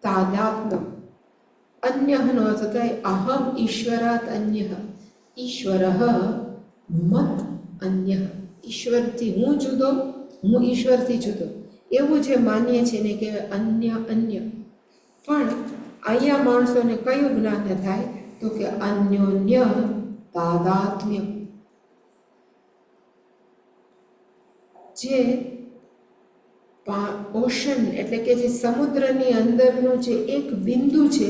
તાદાત્મ્ય. અન્યનો અર્થ થાય અહમ ઈશ્વરાત અન્ય, ઈશ્વર મત અન્ય. ઈશ્વરથી હું જુદો, હું ઈશ્વરથી જુદો, એવું જે માનીએ છીએ ને કહેવાય અન્ય અન્ય. પણ અહીંયા માણસોને કયું જ્ઞાન થાય તો કે અન્યોન્ય તાદાત્મ્ય. જે ઓશન એટલે કે જે સમુદ્રની અંદરનું જે એક બિંદુ છે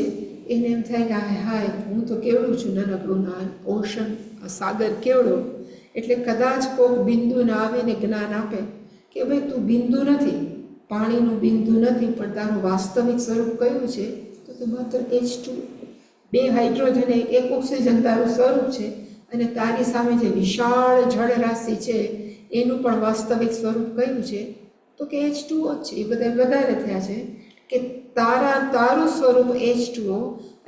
એને એમ થાય કે હાય હાય હું તો કેવડું છું નાનકડું, ના ઓશન, સાગર કેવડો. એટલે કદાચ કોઈક બિંદુને આવીને જ્ઞાન આપે કે ભાઈ તું બિંદુ નથી, પાણીનું બિંદુ નથી, પણ તારું વાસ્તવિક સ્વરૂપ કયું છે તો કે માત્ર H2, 2 હાઇડ્રોજન એક ઓક્સિજન તારું સ્વરૂપ છે. અને તારી સામે જે વિશાળ જળરાશિ છે એનું પણ વાસ્તવિક સ્વરૂપ કયું છે તો કે H2O જ છે. એ બધા વધારે થયા છે કે તારું સ્વરૂપ H2O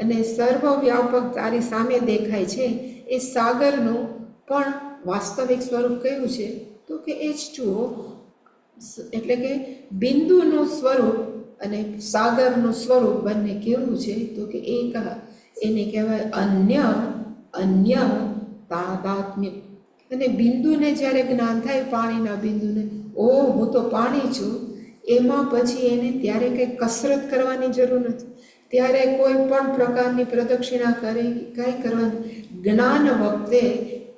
અને સર્વવ્યાપક તારી સામે દેખાય છે એ સાગરનું પણ વાસ્તવિક સ્વરૂપ કયું છે તો કે H2O. એટલે કે બિંદુનું સ્વરૂપ અને સાગરનું સ્વરૂપ બંને કેવું છે તો કે એક, એને કહેવાય અન્ય અન્ય તાદાત્મ્ય. અને બિંદુને જ્યારે જ્ઞાન થાય, પાણીના બિંદુને, ઓ હું તો પાણી છું, એમાં પછી એને ત્યારે કંઈ કસરત કરવાની જરૂર નથી, ત્યારે કોઈ પણ પ્રકારની પ્રદક્ષિણા કરે કાંઈ કરવાની, જ્ઞાન વખતે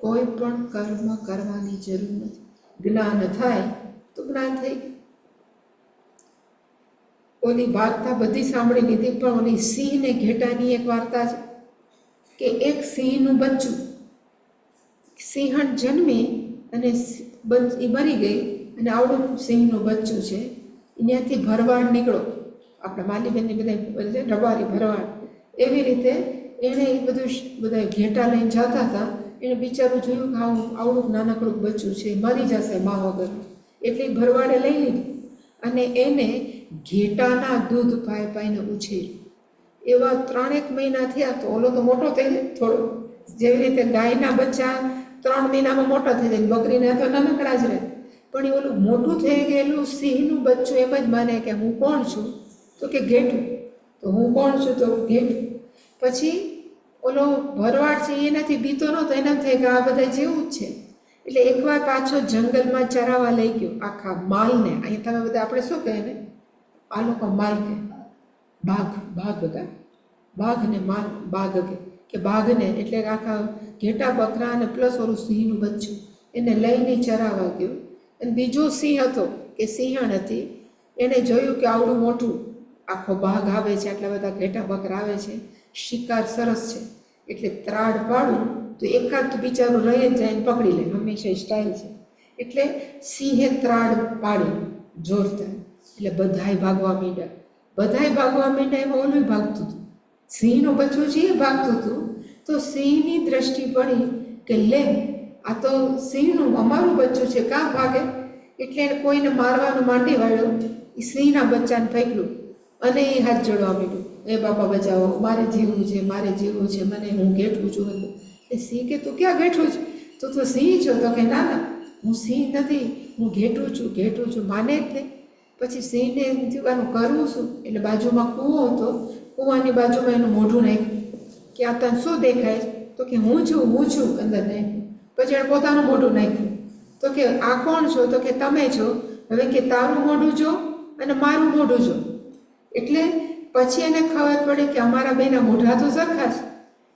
કોઈ પણ કર્મ કરવાની જરૂર નથી. જ્ઞાન થાય તો જ્ઞાન થઈ ગયું. ઓલી વાર્તા બધી સાંભળી લીધી, પણ ઓલી સિંહ ને ઘેટાની એક વાર્તા છે કે એક સિંહનું બચ્ચું, સિંહણ જન્મી અને એ મરી ગઈ, અને આવડું સિંહનું બચ્ચું છે, ત્યાંથી ભરવાડ નીકળો, આપણે માલીબેનની બધા રબારી ભરવાડ, એવી રીતે એણે એ બધું બધા ઘેટા લઈને જતા હતા. એને બિચારું જોયું કે આવડું નાનકડું બચ્ચું છે, મરી જશે મા વગર, એટલે ભરવાડે લઈ લીધું અને એને ઘેટાના દૂધ પાઈ પાઈને ઉછેર્યું. એવા 3 મહિના થયા તો ઓલો તો મોટો થઈ જાય થોડો, જેવી રીતે ગાયના બચ્ચા 3 મહિનામાં મોટા થઈ જાય, બકરીને તો નાનકડા જ રહે. પણ એ ઓલું મોટું થઈ ગયેલું સિંહનું બચ્ચું એમ જ માને કે હું કોણ છું, તો કે ઘેટું. તો હું કોણ છું, તો ઘેટું. પછી ઓલો ભરવાડ છે એનાથી બીતો નહોતો, એને થાય કે આ બધા જેવું જ છે. એટલે એકવાર પાછો જંગલમાં ચરાવવા લઈ ગયો આખા માલને. અહીં તમે બધા આપણે શું કહે ને, આ લોકો માલ કહે, બાઘને માલ, બાઘ કે બાઘને, એટલે આખા ઘેટા બકરા અને પ્લસ ઓલું સિંહનું બચ્ચું એને લઈને ચરાવવા ગયો. અને બીજો સિંહ હતો કે સિંહણ હતી, એને જોયું કે આવડું મોટું આખો બાઘ આવે છે, આટલા બધા ઘેટા બકરા આવે છે, શિકાર સરસ છે, એટલે ત્રાડ પાડું તો એકાદ બિચારું રહી જ જાય, પકડી લે, હંમેશા સ્ટાઇલ છે. એટલે સિંહે ત્રાડ પાડી જોરદાર, એટલે બધાય ભાગવા માંડ્યા. એમાં ઓલું ભાગતું હતું, સિંહનું બચ્ચું છે એ ભાગતું હતું. તો સિંહની દ્રષ્ટિ પડી કે લે, આ તો સિંહનું અમારું બચ્ચું છે, કાં ભાગે? એટલે એને કોઈને મારવાનું માંડી વાળ્યું, એ સિંહના બચ્ચાને ફેંકલું અને એ હાથ જોડવા માંડ્યું, એ બાપા બચાવો, મારે જીવવું છે, મારે જીવવું છે, મને, હું ઘેઠું છું. એ સિંહ કે તું ક્યાં ઘેઠું છે? તું તો સિંહ છો. તો કે ના ના, હું સિંહ નથી, હું ઘેઠું છું, માને જ નહીં. પછી સિંહને એમ થયું આનું કરવું શું? એટલે બાજુમાં કૂવો હતો, કૂવાની બાજુમાં એનું મોઢું નાખ્યું કે આ તને શું દેખાય? તો કે હું છું અંદર નાખ્યું. પછી એણે પોતાનું મોઢું નાખ્યું. તો કે આ કોણ છો? તો કે તમે છો. હવે કે તારું મોઢું જો અને મારું મોઢું જો. એટલે પછી એને ખબર પડી કે અમારા બેના મોઢા તો સરખા છે.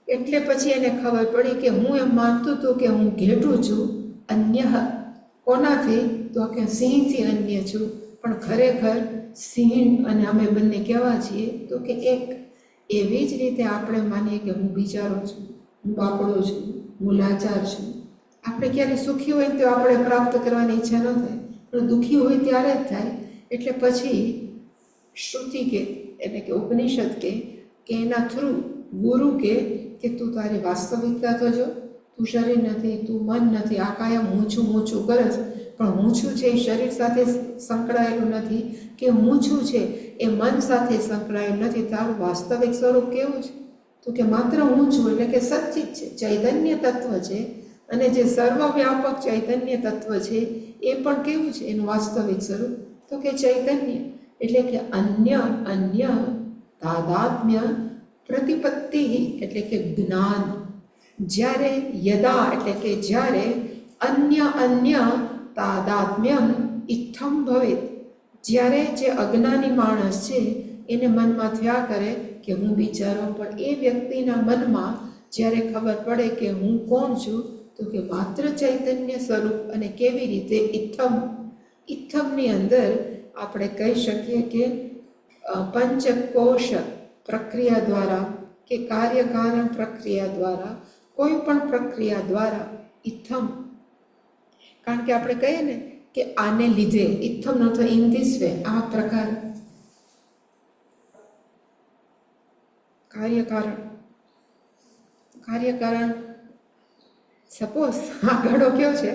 એટલે પછી એને ખબર પડી કે હું એમ માનતું હતું કે હું ઘેટું છું, અન્ય કોનાથી? તો કે સિંહથી અન્ય છું. પણ ખરેખર સિંહ અને અમે બંને કેવા છીએ? તો કે એક. એવી જ રીતે આપણે માનીએ કે હું બિચારો છું, હું બાપડો છું, હું લાચાર છું. આપણે ક્યારે સુખી હોય તો આપણે પ્રાપ્ત કરવાની ઈચ્છા ન થાય, પણ દુઃખી હોય ત્યારે જ થાય. એટલે પછી શ્રુતિ કે, એટલે કે ઉપનિષદ કે એના થ્રુ ગુરુ કે તું તારી વાસ્તવિકતા તો જો, તું શરીર નથી, તું મન નથી, આ કાયમ હું છું કરે છે, પણ હું છું છે એ શરીર સાથે સંકળાયેલું નથી, કે હું છું છે એ મન સાથે સંકળાયેલું નથી. તારું વાસ્તવિક સ્વરૂપ કેવું છે? તો કે માત્ર હું છું, એટલે કે સચ્ચિત છે, ચૈતન્ય તત્વ છે. અને જે સર્વવ્યાપક ચૈતન્ય તત્વ છે એ પણ કેવું છે એનું વાસ્તવિક સ્વરૂપ? તો કે ચૈતન્ય. એટલે કે અન્ય તાદાત્મ્ય પ્રતિપત્તિ, એટલે કે જ્ઞાન. જ્યારે યદા, એટલે કે જ્યારે અન્ય તાદાત્મ્યમ ઇત્થમ ભવેત, જ્યારે જે અજ્ઞાની માણસ છે એને મનમાં થયા કરે કે હું બિચારો, પણ એ વ્યક્તિના મનમાં જ્યારે ખબર પડે કે હું કોણ છું, તો કે માત્ર ચૈતન્ય સ્વરૂપ. અને કેવી રીતે? ઇત્થમની અંદર આપણે કહી શકીએ કે પંચકોશ પ્રક્રિયા દ્વારા કે કાર્યકારણ પ્રક્રિયા દ્વારા, કોઈ પણ પ્રક્રિયા દ્વારા ઇત્થમ. કારણ કે આપણે કહીએ ને કે આને લીધે, ઇત્થમ નો તો ઇન ધીસ વે, આ પ્રકાર કાર્યકારણ. સપોઝ આ ઘડો કયો છે?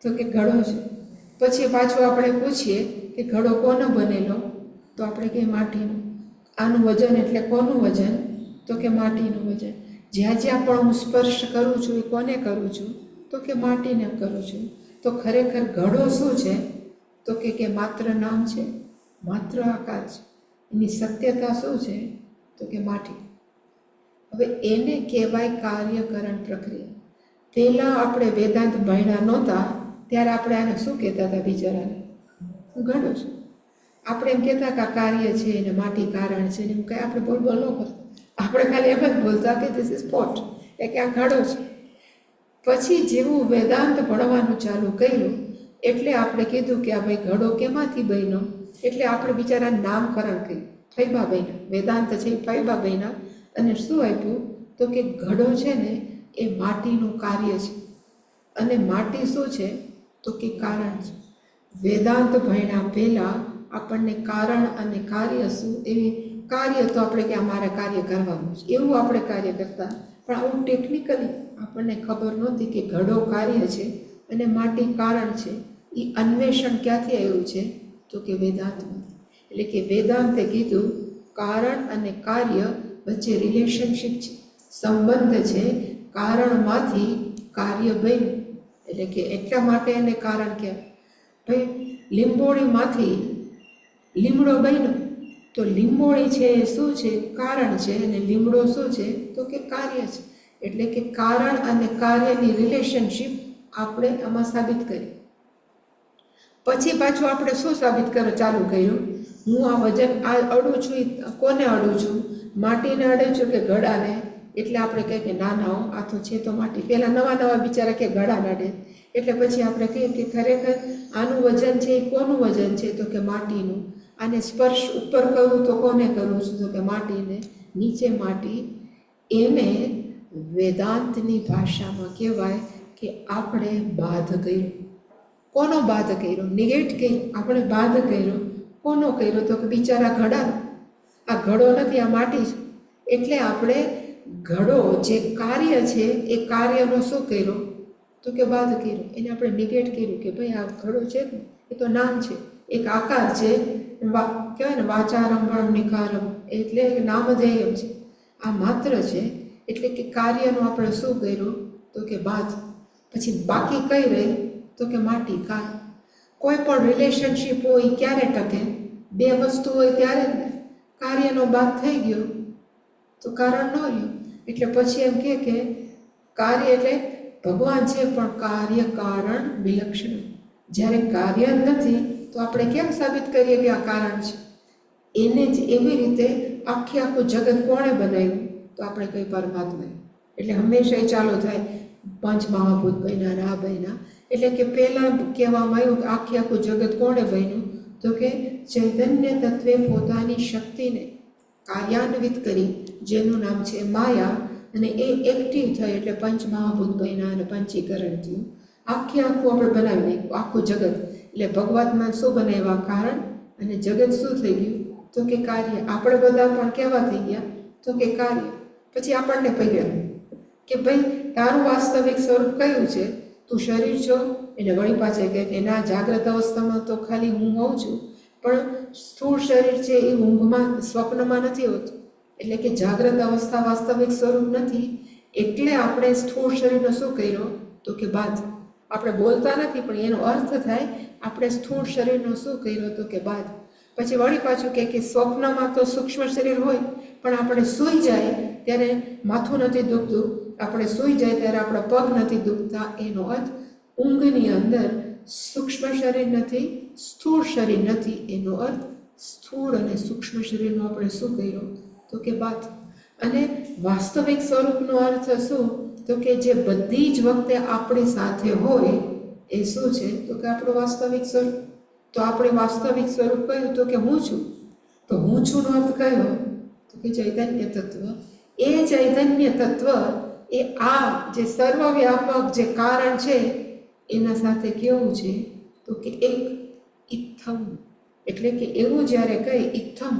તો કે ઘડો છે. પછી પાછું આપણે પૂછીએ કે ઘડો કોનો બનેલો? તો આપણે કહીએ માટીનો. આનું વજન એટલે કોનું વજન? તો કે માટીનું વજન. જ્યાં પણ હું સ્પર્શ કરું છું એ કોને કરું છું? તો કે માટીને કરું છું. તો ખરેખર ઘડો શું છે? તો કે માત્ર નામ છે. માત્ર આકાર છે. એની સત્યતા શું છે? તો કે માટી. હવે એને કહેવાય કાર્યકરણ પ્રક્રિયા. પહેલાં આપણે વેદાંત ભણ્યા નહોતા ત્યારે આપણે આને શું કહેતા હતા? બિચારાને ઘડો છે. આપણે એમ કહેતા કે આ કાર્ય છે અને માટી કારણ છે ને એમ કંઈ આપણે બોલ ન કરતા. આપણે ખાલી એમ જ બોલતા કે ધીસ ઇઝ પોટ, કે આ ઘડો છે. પછી જેવું વેદાંત ભણવાનું ચાલુ કર્યું એટલે આપણે કીધું કે આ ભાઈ ઘડો કેમાંથી બન્યો? એટલે આપણે બિચારા નામકરણ કર્યું, ફૈબા બન્યા. વેદાંત છે એ ફૈબા બન્યા. અને શું આપ્યું? તો કે ઘડો છે ને એ માટીનું કાર્ય છે. અને માટી શું છે? તો કે કારણ છે. વેદાંત ભણ્યા પહેલાં આપણને કારણ અને કાર્ય શું, એવી કાર્ય તો આપણે કે અમારે કાર્ય કરવાનું છે એવું આપણે કાર્ય કરતા. પણ આવું ટેકનિકલી આપણને ખબર નહોતી કે ઘડો કાર્ય છે અને માટી કારણ છે. એ અન્વેષણ ક્યાંથી આવ્યું છે? તો કે વેદાંતમાંથી. એટલે કે વેદાંતે કીધું કારણ અને કાર્ય વચ્ચે રિલેશનશિપ છે, સંબંધ છે. કારણમાંથી કાર્ય બન્યું. એટલે કે એટલા માટે એને કારણ કહેવાય. ભાઈ લીંબોળીમાંથી લીમડો બન્યો તો લીંબોળી છે એ શું છે? કારણ છે. અને લીમડો શું છે? તો કે કાર્ય છે. એટલે કે કારણ અને કાર્યની રિલેશનશિપ આપણે આમાં સાબિત કરી. પછી પાછું આપણે શું સાબિત કરવા ચાલુ કર્યું? હું આ વજન આ અડું છું, કોને અડું છું? માટીને અડું છું કે ઘડાને? એટલે આપણે કહીએ કે ના ના આ તો છે તો માટી. પહેલાં નવા નવા બિચારા કે ઘડાને અડે. એટલે પછી આપણે કહીએ કે ખરેખર આનું વજન છે એ કોનું વજન છે? તો કે માટીનું. આને સ્પર્શ ઉપર કરું તો કોને કરું છું? તો કે માટીને. નીચે માટી. એને વેદાંતની ભાષામાં કહેવાય કે આપણે બાધ કર્યું. કોનો બાધ કર્યો? નિગેટ કર્યો. આપણે બાધ કર્યો. કોનો કર્યો? તો કે બિચારા ઘડાનો. આ ઘડો નથી, આ માટી છે. એટલે આપણે ઘડો જે કાર્ય છે એ કાર્યનો શું કર્યો? તો કે બાધ કર્યો. એને આપણે નિગેટ કર્યું કે ભાઈ આ ઘડો છે એ તો નામ છે, એક આકાર છે. કહેવાય ને વાચારંભમ નિકારમ, એટલે નામધેયમ છે. આ માત્ર છે. એટલે કે કાર્યનું આપણે શું કર્યું? તો કે બાધ. પછી બાકી કઈ રહી? તો કે માટી, કારણ. કોઈ પણ રિલેશનશિપ હોય ક્યારે ટકે? બે વસ્તુ હોય ત્યારે જ ને. કાર્યનો બાદ થઈ ગયો તો કારણ ન રહ્યું. એટલે પછી એમ કે કાર્ય એટલે ભગવાન છે પણ કાર્ય કારણ વિલક્ષણ. જ્યારે કાર્ય નથી તો આપણે કેમ સાબિત કરીએ કે આ કારણ છે? એને જ એવી રીતે આખું જગત કોણે બનાવ્યું? તો આપણે કઈ પરમાત્માએ. એટલે હંમેશા એ ચાલુ થાય પંચ મહાભૂત બન્યા, આ બન્યા. એટલે કે પહેલાં કહેવામાં આવ્યું કે આખું જગત કોણે બન્યું? તો કે ચૈતન્ય તત્વે પોતાની શક્તિને કાર્યાન્વિત કરી, જેનું નામ છે માયા. અને એ એક્ટિવ થઈ એટલે પંચ મહાભૂત બન્યા અને પંચીકરણ થયું. આખું આપણે બનાવી નાખ્યું આખું જગત. એટલે ભગવાનમાં શું બનાવ્યા? કારણ. અને જગત શું થઈ ગયું? તો કે કાર્ય. આપણે બધા પણ કેવા થઈ ગયા? તો કે કાર્ય. પછી આપણને પકડ્યા કે ભાઈ તારું વાસ્તવિક સ્વરૂપ કયું છે? તું શરીર છો. એટલે વળી પાછળ કહે કે ના, જાગ્રત અવસ્થામાં તો ખાલી હું હોઉં છું, પણ સ્થૂળ શરીર છે એ ઊંઘમાં સ્વપ્નમાં નથી હોતું. એટલે કે જાગ્રત અવસ્થા વાસ્તવિક સ્વરૂપ નથી. એટલે આપણે સ્થૂળ શરીરનો શું કર્યો? તો કે બાદ. આપણે બોલતા નથી પણ એનો અર્થ થાય આપણે સ્થૂળ શરીરનો શું કર્યો? તો કે બાદ. પછી વળી પાછું કે સ્વપ્નમાં તો સૂક્ષ્મ શરીર હોય પણ આપણે સૂઈ જાય ત્યારે માથું નથી દુખતું, આપણે સૂઈ જાય ત્યારે આપણા પગ નથી દુખતા. એનો અર્થ ઊંઘની અંદર સૂક્ષ્મ શરીર નથી, સ્થૂળ શરીર નથી. એનો અર્થ સ્થૂળ અને સૂક્ષ્મ શરીરનો આપણે શું કર્યો? તો કે બાદ. અને વાસ્તવિક સ્વરૂપનો અર્થ શું? તો કે જે બધી જ વખતે આપણી સાથે હોય એ શું છે? તો કે આપણું વાસ્તવિક સ્વરૂપ. તો આપણે વાસ્તવિક સ્વરૂપ કયું? તો કે હું છું. તો હું છું નો અર્થ કયો? તો કે ચૈતન્ય તત્વ. એ ચૈતન્ય તત્વ એ આ જે સર્વવ્યાપક જે કારણ છે એના સાથે કેવું છે? તો કે એક ઇત્થમ. એટલે કે એવું જ્યારે કહી ઇત્થમ,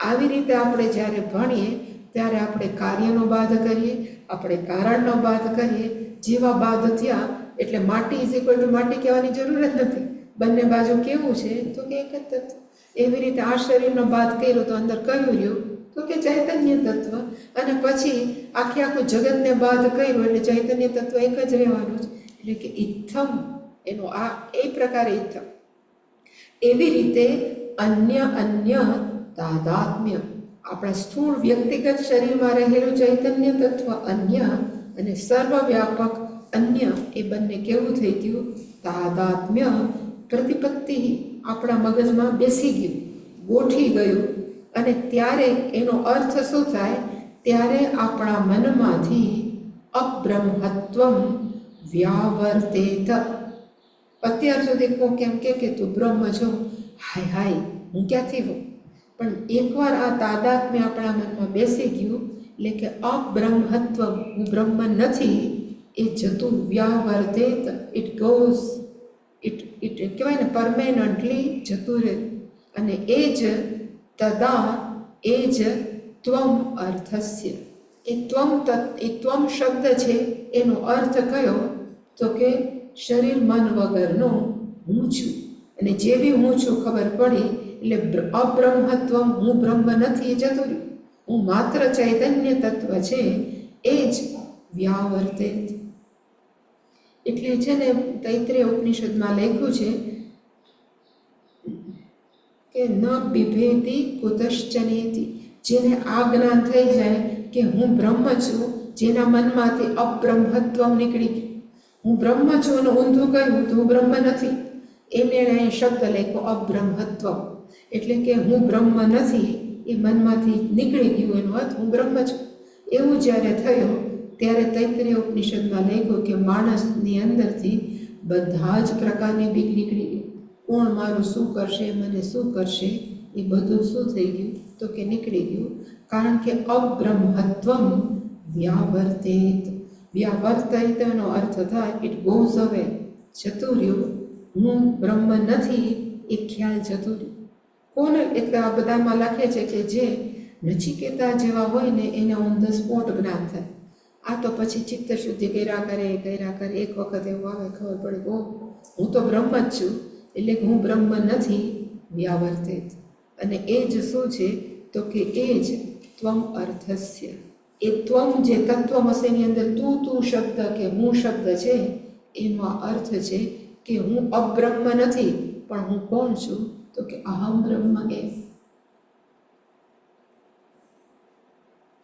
આવી રીતે આપણે જ્યારે ભણીએ ત્યારે આપણે કાર્યનો બાધ કરીએ, આપણે કારણનો બાધ કરીએ. જેવા બાધ થયા એટલે માટી ઇઝ ઇક્વલ ટુ માટી કહેવાની જરૂર જ નથી. બંને બાજુ કેવું છે? તો કે એક જ તત્વ. એવી રીતે આ શરીરનો બાધ કર્યો તો અંદર કયું રહ્યું? તો કે ચૈતન્ય તત્વ. અને પછી આખું જગતને બાધ કર્યું એટલે ચૈતન્ય તત્વ એક જ રહેવાનું છે. એટલે કે ઇત્થમ એનો આ એ પ્રકારે ઇત્થમ. એવી રીતે અન્ય અન્ય તાદાત્મ્ય. આપણા સ્થૂળ વ્યક્તિગત શરીરમાં રહેલું ચૈતન્ય તત્વ અન્ય અને સર્વવ્યાપક અન્ય, એ બંને કેવું થઈ ગયું? તાદાત્મ્ય પ્રતિપત્તિ, આપણા મગજમાં બેસી ગયું, ગોઠી ગયું. અને ત્યારે એનો અર્થ શું થાય? ત્યારે આપણા મનમાંથી અબ્રહ્મત્વમ વ્યાવર્તેત. અત્યાર સુધી કોઈ કેમ કે તું બ્રહ્મ છો, હાય હાય હું ક્યાંથી હોઉં? પણ એકવાર આ તાદાત્મ્ય આપણા મનમાં બેસી ગયું એટલે કે અબ્રહ્મત્વ, હું બ્રહ્મ નથી, એ જતું. વ્યાવર્તેત, ઇટ ગોઝ, ઇટ કહેવાય ને પરમેનન્ટલી જતું રહે. અને એ જ તદા, એ જ ત્વમ અર્થસ્ય. એ ત્વમ શબ્દ છે, એનો અર્થ કયો? તો કે શરીર મન વગરનો હું છું. અને જે બી હું છું ખબર પડી એટલે અબ્રહ્મત્વમ, હું બ્રહ્મ નથી, એ જતું રહ્યું. હું માત્ર ચૈતન્ય તત્વ છે, એ જ વ્યાવર્તેત. એટલે છે ને તૈત્રીય ઉપનિષદમાં લખ્યું છે કે ન બિભેતી કુતશ્ચનેતિ. જેને આ જ્ઞાન થઈ જાય કે હું બ્રહ્મ છું, જેના મનમાંથી અબ્રહ્મત્વમ નીકળી ગયું, હું બ્રહ્મ છું અને ઊંધું કહ્યું તો હું બ્રહ્મ નથી, એને અહીં શબ્દ લખ્યો અબ્રહ્મત્વમ. એટલે કે હું બ્રહ્મ નથી એ મનમાંથી નીકળી ગયું, એનો અર્થ હું બ્રહ્મ છું. એવું જ્યારે થયું ત્યારે તૈત્રીય ઉપનિષદમાં લખ્યું કે માણસની અંદરથી બધા જ પ્રકારની બીક નીકળી ગઈ. કોણ મારું શું કરશે, મને શું કરશે, એ બધું શું થઈ ગયું? તો કે નીકળી ગયું. કારણ કે અબ્રહ્મત્વમ વ્યાવર્તેત. વ્યાવર્તેત એનો અર્થ થાય ઇટ ગોઝ અવે, જતું રહ્યું. હું બ્રહ્મ નથી એ ખ્યાલ જતું રહ્યું. કોને? એટલે આ બધામાં લખે છે કે જે નચિકેતા જેવા હોય ને એને ઓન ધ સ્પોટ જ્ઞાન થાય. આ તો પછી ચિત્ત શુદ્ધિ કર્યા કરે, એક વખત એવું આવે ખબર પડે ઓ હું તો બ્રહ્મ જ છું, એટલે હું બ્રહ્મ નથી. વ્યાવર્તેત. અને એ જ શું છે? તો કે એ જ ત્વમ અર્થસ્ય. એ ત્વમ જે તત્વમસીની અંદર તું શબ્દ કે હું શબ્દ છે, એનો આ અર્થ છે કે હું અબ્રહ્મ નથી, પણ હું કોણ છું? તો કે અહમ બ્રહ્મ એ.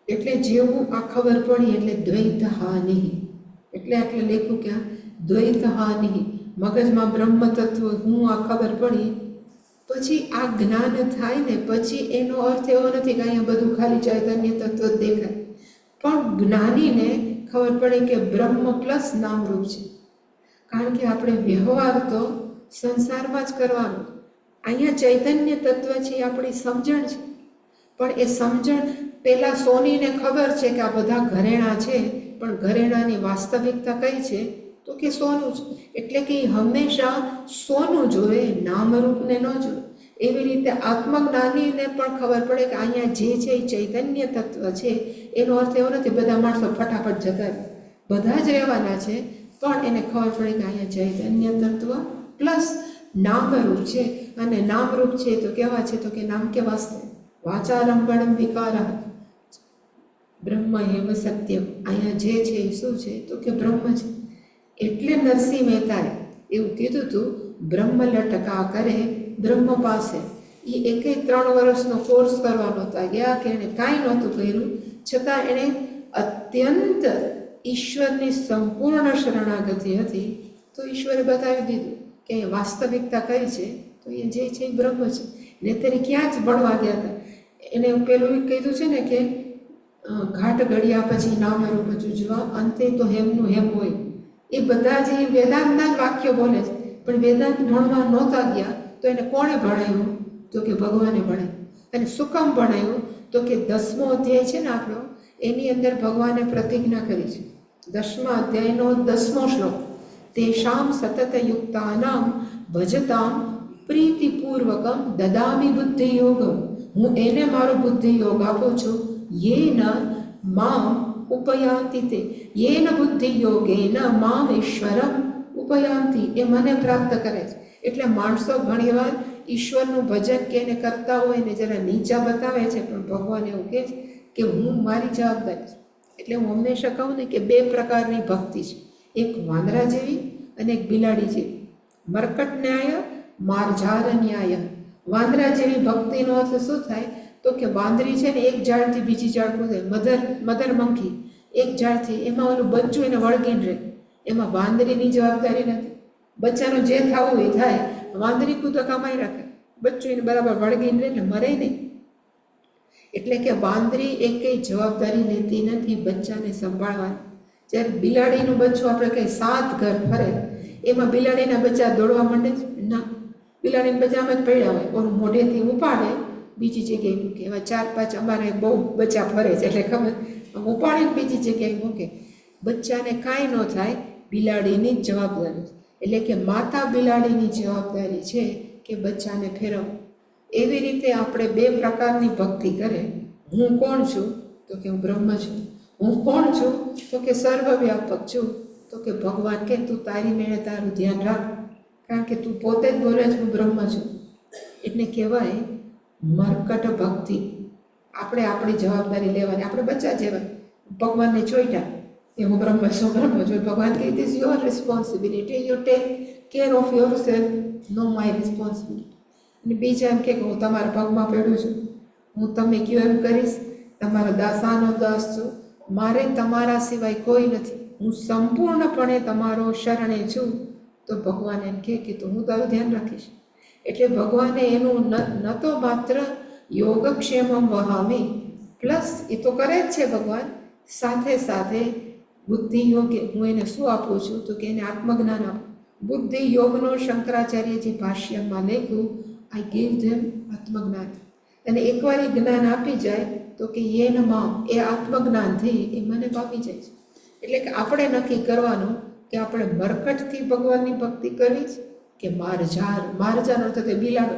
એટલે જેવું આ ખબર પડી એટલે દ્વૈત હાનિ. એટલે લખ્યું કે દ્વૈત હાનિ. મગજમાં બ્રહ્મ તત્વ હું આ ખબર પડી પછી આ જ્ઞાન થાય ને પછી એનો અર્થ એવો નથી કે અહીંયા બધું ખાલી ચૈતન્ય તત્વ જ દેખાય. પણ જ્ઞાનીને ખબર પડે કે બ્રહ્મ પ્લસ નામરૂપ છે. કારણ કે આપણે વ્યવહાર તો સંસારમાં જ કરવાનો. અહીંયા ચૈતન્ય તત્વ છે એ આપણી સમજણ છે. પણ એ સમજણ પેલા સોનીને ખબર છે કે આ બધા ઘરેણાં છે, પણ ઘરેણાની વાસ્તવિકતા કઈ છે? તો કે સોનું છે. એટલે કે હંમેશા સોનું જોવે, નામરૂપને ન જોવે. એવી રીતે આત્મજ્ઞાનીને પણ ખબર પડે કે અહીંયા જે છે એ ચૈતન્ય તત્વ છે. એનો અર્થ એવો નથી બધા માણસો ફટાફટ જતા રહે, બધા જ રહેવાના છે. પણ એને ખબર પડે કે અહીંયા ચૈતન્ય તત્વ પ્લસ નામરૂપ છે. અને નામરૂપ છે તો કેવા છે? તો કે નામ કે વાસ્તવ વાચારંભણમ વિકાર બ્રહ્મ એવ સત્યમ. અહીંયા જે છે એ શું છે? તો કે બ્રહ્મ છે. એટલે નરસિંહ મહેતાએ એવું કીધું હતું, બ્રહ્મ લટકા કરે બ્રહ્મ પાસે. એ 3 વર્ષનો કોર્સ કરવાનો હતા ગયા કે એણે કાંઈ નહોતું કર્યું, છતાં એણે અત્યંત ઈશ્વરની સંપૂર્ણ શરણાગતિ હતી. તો ઈશ્વરે બતાવી દીધું કે વાસ્તવિકતા કઈ છે? તો એ જે છે એ બ્રહ્મ છે. ને ત્યારે ક્યાં જ ભણવા ગયા હતા. એને પેલું કીધું છે ને કે ઘાટ ઘડ્યા પછી નામરૂપ જુજવા, અંતે તો હેમનું હેમ હોય. એ બધા જે વેદાંતના જ વાક્યો બોલે છે. પણ વેદાંત ભણવા નહોતા ગયા તો એને કોણે ભણાવ્યું? તો કે ભગવાને ભણાવ્યું. અને શું કામ ભણાવ્યું? તો કે 10મો અધ્યાય છે ને આપણો, એની અંદર ભગવાને પ્રતિજ્ઞા કરી છે. 10મા અધ્યાયનો 10મો શ્લોક, તેષામ સતત યુક્તાનામ ભજતામ પ્રીતિપૂર્વકમ દદામી બુદ્ધિ યોગમ. હું એને મારો બુદ્ધિ યોગ આપું છું. યેન મામ ઉપયાંતિ તે, યેન બુદ્ધિ યોગેન મામ ઈશ્વરમ ઉપયાંતિ. એ મને પ્રાપ્ત કરે છે. એટલે માણસો ઘણીવાર ઈશ્વરનું ભજન કે એને કરતા હોય ને જરા નીચા બતાવે છે, પણ ભગવાન એવું કહે છે કે હું મારી જવાબદારી છું. એટલે હું હંમેશા કહું ને કે 2 પ્રકારની ભક્તિ છે, એક વાંદરા જેવી અને એક બિલાડી જેવી. મરકટ ન્યાય માર્જાર ન્યાય. વાંદરા જેવી ભક્તિનો અર્થ શું થાય? તો કે વાંદરી છે ને એક ઝાડથી બીજી ઝાડ કૂદે, મધર મંકી એક ઝાડથી, એમાં ઓલું બચ્ચું એને વળગીને રહે, એમાં વાંદરીની જવાબદારી નથી. બચ્ચાનું જે થવું એ થાય, વાંદરી કૂદો કમાઈ રાખે, બચ્ચું એને બરાબર વળગીને રહે એટલે મરે નહીં. એટલે કે વાંદરી એ કંઈ જવાબદારી લેતી નથી બચ્ચાને સંભાળવાની. જ્યારે બિલાડીનું બચ્ચું આપણે કંઈ 7 ઘર ફરે, એમાં બિલાડીના બચ્ચા દોડવા માંડે છે? ના, બિલાડીના બચ્ચા આમ જ પડ્યા હોય, ઓલું મોઢેથી ઉપાડે બીજી જગ્યાએ મૂકે. એવા 4-5 અમારે બહુ બચ્ચા ફરે છે એટલે ખબર, ઉપાડીને બીજી જગ્યાએ મૂકે. બચ્ચાને કાંઈ ન થાય, બિલાડીની જ જવાબદારી. એટલે કે માતા બિલાડીની જવાબદારી છે કે બચ્ચાને ફેરવવું. એવી રીતે આપણે 2 પ્રકારની ભક્તિ કરે. હું કોણ છું? તો કે હું બ્રહ્મ છું. હું કોણ છું? તો કે સર્વવ્યાપક છું. તો કે ભગવાન કે તું તારી મેળે તારું ધ્યાન રાખ, કારણ કે તું પોતે જ બોલે છે હું બ્રહ્મ છું. એટલે કહેવાય મરકટ ભક્તિ. આપણે આપણી જવાબદારી લેવાની. આપણે બચ્ચા જેવા ભગવાનને ચોઈટા કે હું બ્રહ્મ છું, બ્રહ્મ છું. ભગવાન કહે it is your responsibility, you take care of yourself, no my responsibility. અને બીજા એમ કે હું તમારા પગમાં પડ્યું છું, હું તમે કયો એમ કરીશ, તમારો દાસાનો દાસ છું, મારે તમારા સિવાય કોઈ નથી, હું સંપૂર્ણપણે તમારો શરણે છું. તો ભગવાન એમ કહે કે તું હું તારું ધ્યાન રાખીશ. એટલે ભગવાને એનું ન તો માત્ર યોગક્ષેમમ વહામી, પ્લસ એ તો કરે જ છે ભગવાન, સાથે સાથે બુદ્ધિ યોગ હું એને શું આપું છું? તો કે એને આત્મજ્ઞાન આપું. બુદ્ધિ યોગનો શંકરાચાર્યજી ભાષ્યમાં લખ્યું, આઈ ગીવ ધેમ આત્મજ્ઞાન. અને એકવાર એ જ્ઞાન આપી જાય તો કે યેનમાં એ આત્મજ્ઞાનથી એ મને પામી જાય છે. એટલે કે આપણે નક્કી કરવાનું કે આપણે મરકટથી ભગવાનની ભક્તિ કરવી કે મારજાર અર્થ તે બિલાડો,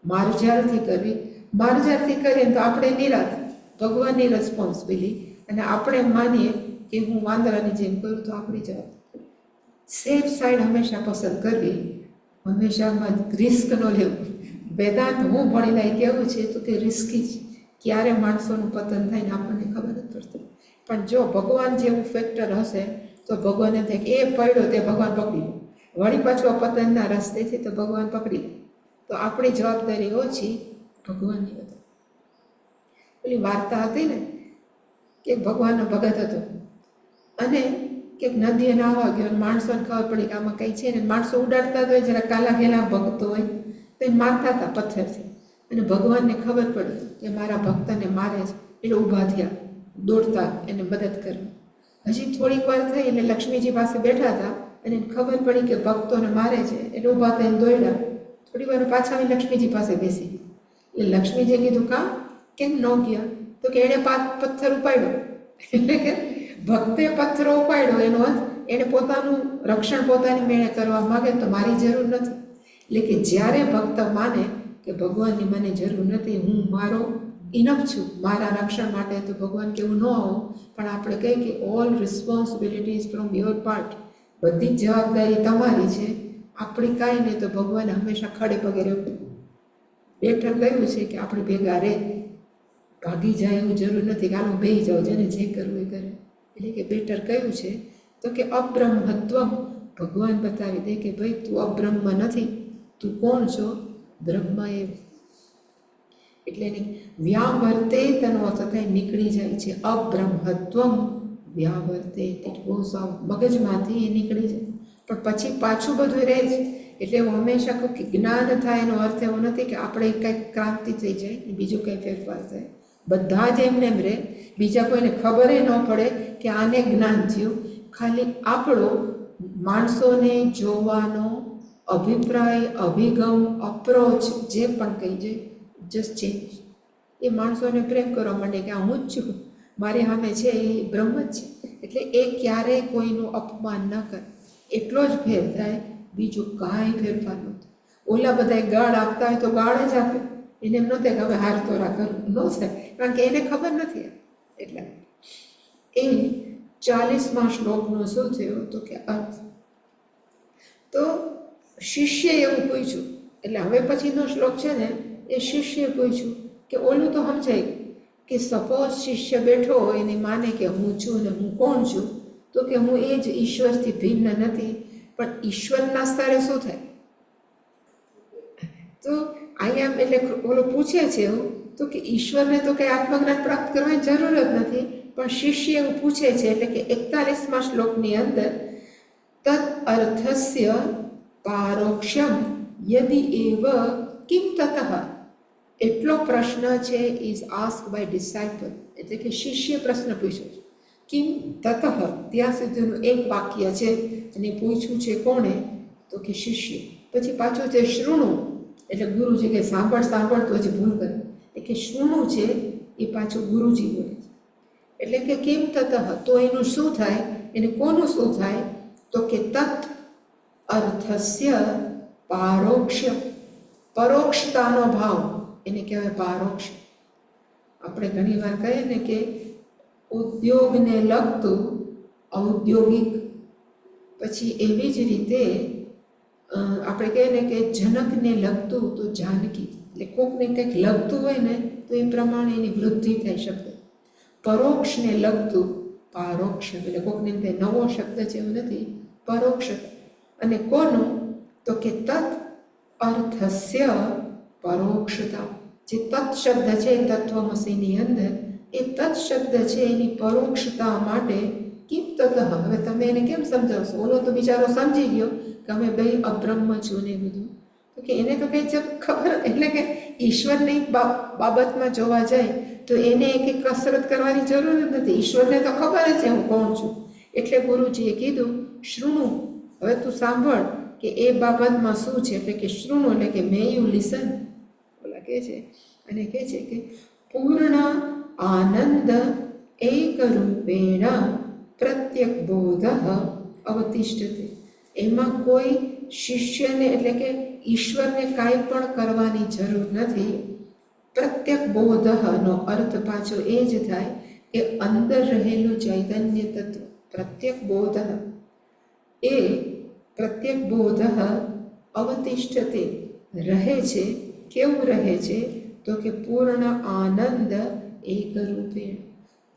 મારજારથી કરવી. મારજારથી કરીએ તો આપણે નિરાશ, ભગવાનની રિસ્પોન્સિબિલિટી, અને આપણે માનીએ કે હું વાંદરાની જેમ કરું તો આપણી જવાબદારી. સેફ સાઈડ હંમેશા પસંદ કરવી, હંમેશામાં રિસ્ક ન લેવું. વેદાંત હું ભણેલા કેવું છે તો કે રિસ્કી છે. ક્યારે માણસોનું પતન થાય ને આપણને ખબર નથી પડતી. પણ જો ભગવાન જેવું ફેક્ટર હશે તો ભગવાન એમ થાય કે એ પડ્યો તે ભગવાન પકડી લે, વળી પાછું પતનના રસ્તેથી તો ભગવાન પકડી લે. તો આપણી જવાબદારી ઓછી, ભગવાનની વધારે. પેલી વાર્તા હતી ને કે ભગવાનનો ભગત હતો અને કે નદીએ નાહવા ગયો, માણસોને ખબર પડી કે આમાં કંઈ છે ને, માણસો ઉડાડતા હોય, જરા કાલા ઘેલા ભક્તો હોય તો એ મારતા હતા પથ્થરથી. અને ભગવાનને ખબર પડી કે મારા ભક્તને મારે છે, એટલે ઊભા થયા દોડતા એને મદદ કરવા. હજી થોડીક વાર થઈ એટલે લક્ષ્મીજી પાસે બેઠા હતા અને એને ખબર પડી કે ભક્તોને મારે છે, એટલે ઊભા થઈને દોડ્યા. થોડી વાર પાછા આવી લક્ષ્મીજી પાસે બેસી. એટલે લક્ષ્મીજીએ કીધું કાં કેમ ન ગયા? તો કે એણે પથ્થર ઉપાડ્યો. એટલે કે ભક્તે પથ્થરો ઉપાડ્યો એનો અર્થ એણે પોતાનું રક્ષણ પોતાની મેળે કરવા માગે તો મારી જરૂર નથી. એટલે કે જ્યારે ભક્ત માને કે ભગવાનની મને જરૂર નથી, હું મારો ઇનફ છું મારા રક્ષણ માટે, તો ભગવાન કેવું ન આવું. પણ આપણે કહીએ કે all responsibilities from your part, બધી જ જવાબદારી તમારી છે, આપણી કાંઈ નહીં. તો ભગવાન હંમેશા ખડે પગે રહેવું. બેઠર કહ્યું છે કે આપણે ભેગા રહે, ભાગી જાય એવું જરૂર નથી કે હાલ હું બેસી જાઉં, જેને જે કરવું એ કરે. એટલે કે બેટર કયું છે તો કે અબ્રહ્મત્વમ. ભગવાન બતાવી દે કે ભાઈ તું અબ્રહ્મ નથી, તું કોણ છો? બ્રહ્મ એ. એટલે એને વ્યાવર્તે તેનો અર્થ થાય નીકળી જાય છે. અબ્રહ્મત્વમ વ્યાવર્તે, ઇટ ગોઝ આઉટ, મગજમાંથી એ નીકળી જાય. પણ પછી પાછું બધું રહે છે. એટલે હું હંમેશા કહું કે જ્ઞાન થાય એનો અર્થ એવો નથી કે આપણે કંઈક ક્રાંતિ થઈ જાય, બીજું કંઈ ફેરફાર થાય. બધા જ એમને એમ રહે, બીજા કોઈને ખબર ન પડે કે આને જ્ઞાન થયું. ખાલી આપણો માણસોને જોવાનો અભિપ્રાય, અભિગમ, અપ્રોચ જે પણ કહી જાય, જસ્ટ ચેન્જ. એ માણસોને પ્રેમ કરવા માંડે કે આ હું જ છું, મારી સામે છે એ બ્રહ્મ જ છે. એટલે એ ક્યારેય કોઈનું અપમાન ન કરે, એટલો જ ફેર થાય, બીજું કાંઈ ફેરફાર નહોતું. ઓલા બધા ગાળ આપતા હોય તો ગાળ જ આપે, એને એમ ન થાય કે હવે હાર તોરા કરું, ન થાય, કારણ કે એને ખબર નથી. એટલે એ 40મા શ્લોકનો શું થયો તો કે અર્થ. તો શિષ્ય એવું પૂછ્યું, એટલે હવે પછીનો શ્લોક છે ને એ શિષ્ય પૂછ્યું કે ઓલું તો સમજાય કે સપોઝ શિષ્ય બેઠો હોય એને માને કે હું છું ને હું કોણ છું, તો કે હું એ જ ઈશ્વરથી ભિન્ન નથી. પણ ઈશ્વરના સ્તરે શું થાય? તો આઈ એમ એટલે ઓલો પૂછે છે એવું તો કે ઈશ્વરને તો કંઈ આત્મજ્ઞાન પ્રાપ્ત કરવાની જરૂર જ નથી, પણ શિષ્ય એવું પૂછે છે એટલે કે 41મા શ્લોકની અંદર તદ અર્થસ્ય પારોક્ષમ યદિ એવ કિમ તતઃ એટલો પ્રશ્ન છે ઇઝ આસ્ક બાય ડિસાઇપલ, એટલે કે શિષ્ય પ્રશ્ન પૂછ્યો છે. કિમ તતઃ ત્યાં સુધીનું એક વાક્ય છે અને પૂછ્યું છે કોણે? તો કે શિષ્ય. પછી પાછું છે શૃણુ, એટલે ગુરુજી કે સાંભળ સાંભળ તો હજી ભૂલ કરે, એટલે કે શૃણુ છે એ પાછું ગુરુજી બોલે છે. એટલે કે કિમ તતઃ તો એનું શું થાય, એને કોનું શું થાય? તો કે તત અર્થસ્ય પારોક્ષ, પરોક્ષતાનો ભાવ એને કહેવાય પારોક્ષ. આપણે ઘણી વાર કહીએ ને કે ઉદ્યોગને લગતું ઔદ્યોગિક, પછી એવી જ રીતે આપણે કહીએ ને કે જનકને લગતું તો જાનકી, એટલે કોકને કંઈક લગતું હોય ને તો એ પ્રમાણે એની વૃદ્ધિ થઈ શકે. પરોક્ષને લગતું પારોક્ષ, એટલે કોકને કંઈ નવો શબ્દ છે એવું નથી, પરોક્ષ. અને કોનું? તો કે તત અર્થસ્ય પરોક્ષતા, જે તત્ શબ્દ છે તત્વમસીની અંદર, એ તત્ શબ્દ છે એની પરોક્ષતા માટે કિમ તતઃ, હવે તમે એને કેમ સમજાવશો? ઓલો તો બિચારો સમજી ગયો કે અમે બે અબ્રહ્મ છું ને બધું, તો કે એને તો કંઈ ખબર, એટલે કે ઈશ્વરની બાબતમાં જોવા જાય તો એને એક કસરત કરવાની જરૂર જ નથી, ઈશ્વરને તો ખબર જ છે હું કોણ છું. એટલે ગુરુજીએ કીધું શૃણુ, હવે તું સાંભળ કે એ બાબતમાં શું છે. એટલે કે શૃણુ એટલે કે મે યુ લિસન, ઓલા કહે છે. અને કહે છે કે પૂર્ણ આનંદ એક રૂપેણ પ્રત્યક બોધ અવતિષ્ઠતે, એમાં કોઈ શિષ્યને એટલે કે ઈશ્વરને કાંઈ પણ કરવાની જરૂર નથી. પ્રત્યક બોધનો અર્થ પાછો એ જ થાય કે અંદર રહેલું ચૈતન્ય તત્વ, પ્રત્યક બોધ, એ પ્રત્યક બોધ અવતિષ્ઠતે રહે છે. કેવું રહે છે? તો કે પૂર્ણ આનંદ એક રૂપેણ,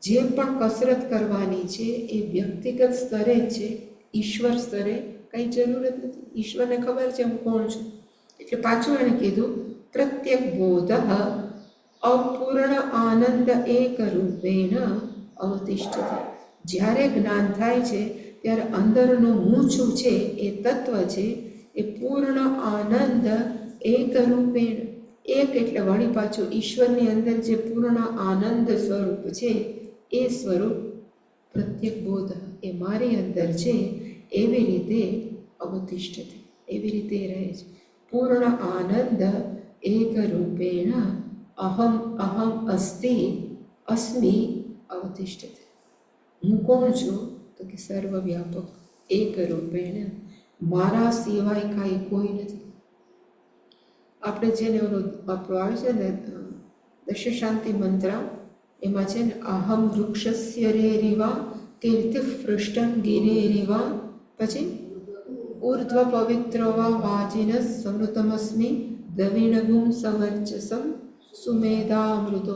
જે પણ કસરત કરવાની છે એ વ્યક્તિગત સ્તરે જ છે, ઈશ્વર સ્તરે કંઈ જરૂર જ નથી. ઈશ્વરને ખબર છે હું કોણ છું. એટલે પાછું એણે કીધું પ્રત્યક બોધ અપૂર્ણ આનંદ એક રૂપેણ અવતિષ્ઠતે, જ્યારે જ્ઞાન થાય છે ત્યારે અંદરનું હું છું છે એ તત્વ છે એ પૂર્ણ આનંદ એક રૂપેણ, એક એટલે વળી પાછું ઈશ્વરની અંદર જે પૂર્ણ આનંદ સ્વરૂપ છે એ સ્વરૂપ પ્રત્યેક બોધ એ મારી અંદર છે એવી રીતે અવતિષ્ઠતે, એવી રીતે રહે છે. પૂર્ણ આનંદ એક રૂપેણ અહમ અહમ અસ્તિ અસ્મિ અવતિષ્ઠતે, હું કોણ છું? તો કે સર્વવ્યાપક એક રૂપેણ, મારા સિવાય કાંઈ કોઈ નથી. આપણે છે ને ઓલો આપણો આવે છે ને દશશાંતિ મંત્ર, એમાં છે ને અહમ વૃક્ષસ્ય રેરિવા કીર્તિ પૃષ્ઠં ગિરેરિવા, પછી ઉર્ધ્વ પવિત્રો વા વાજિન સમૃતમસ્મિ દ્રવિણગુમ સવર્ચસમ સુમેધામૃતો.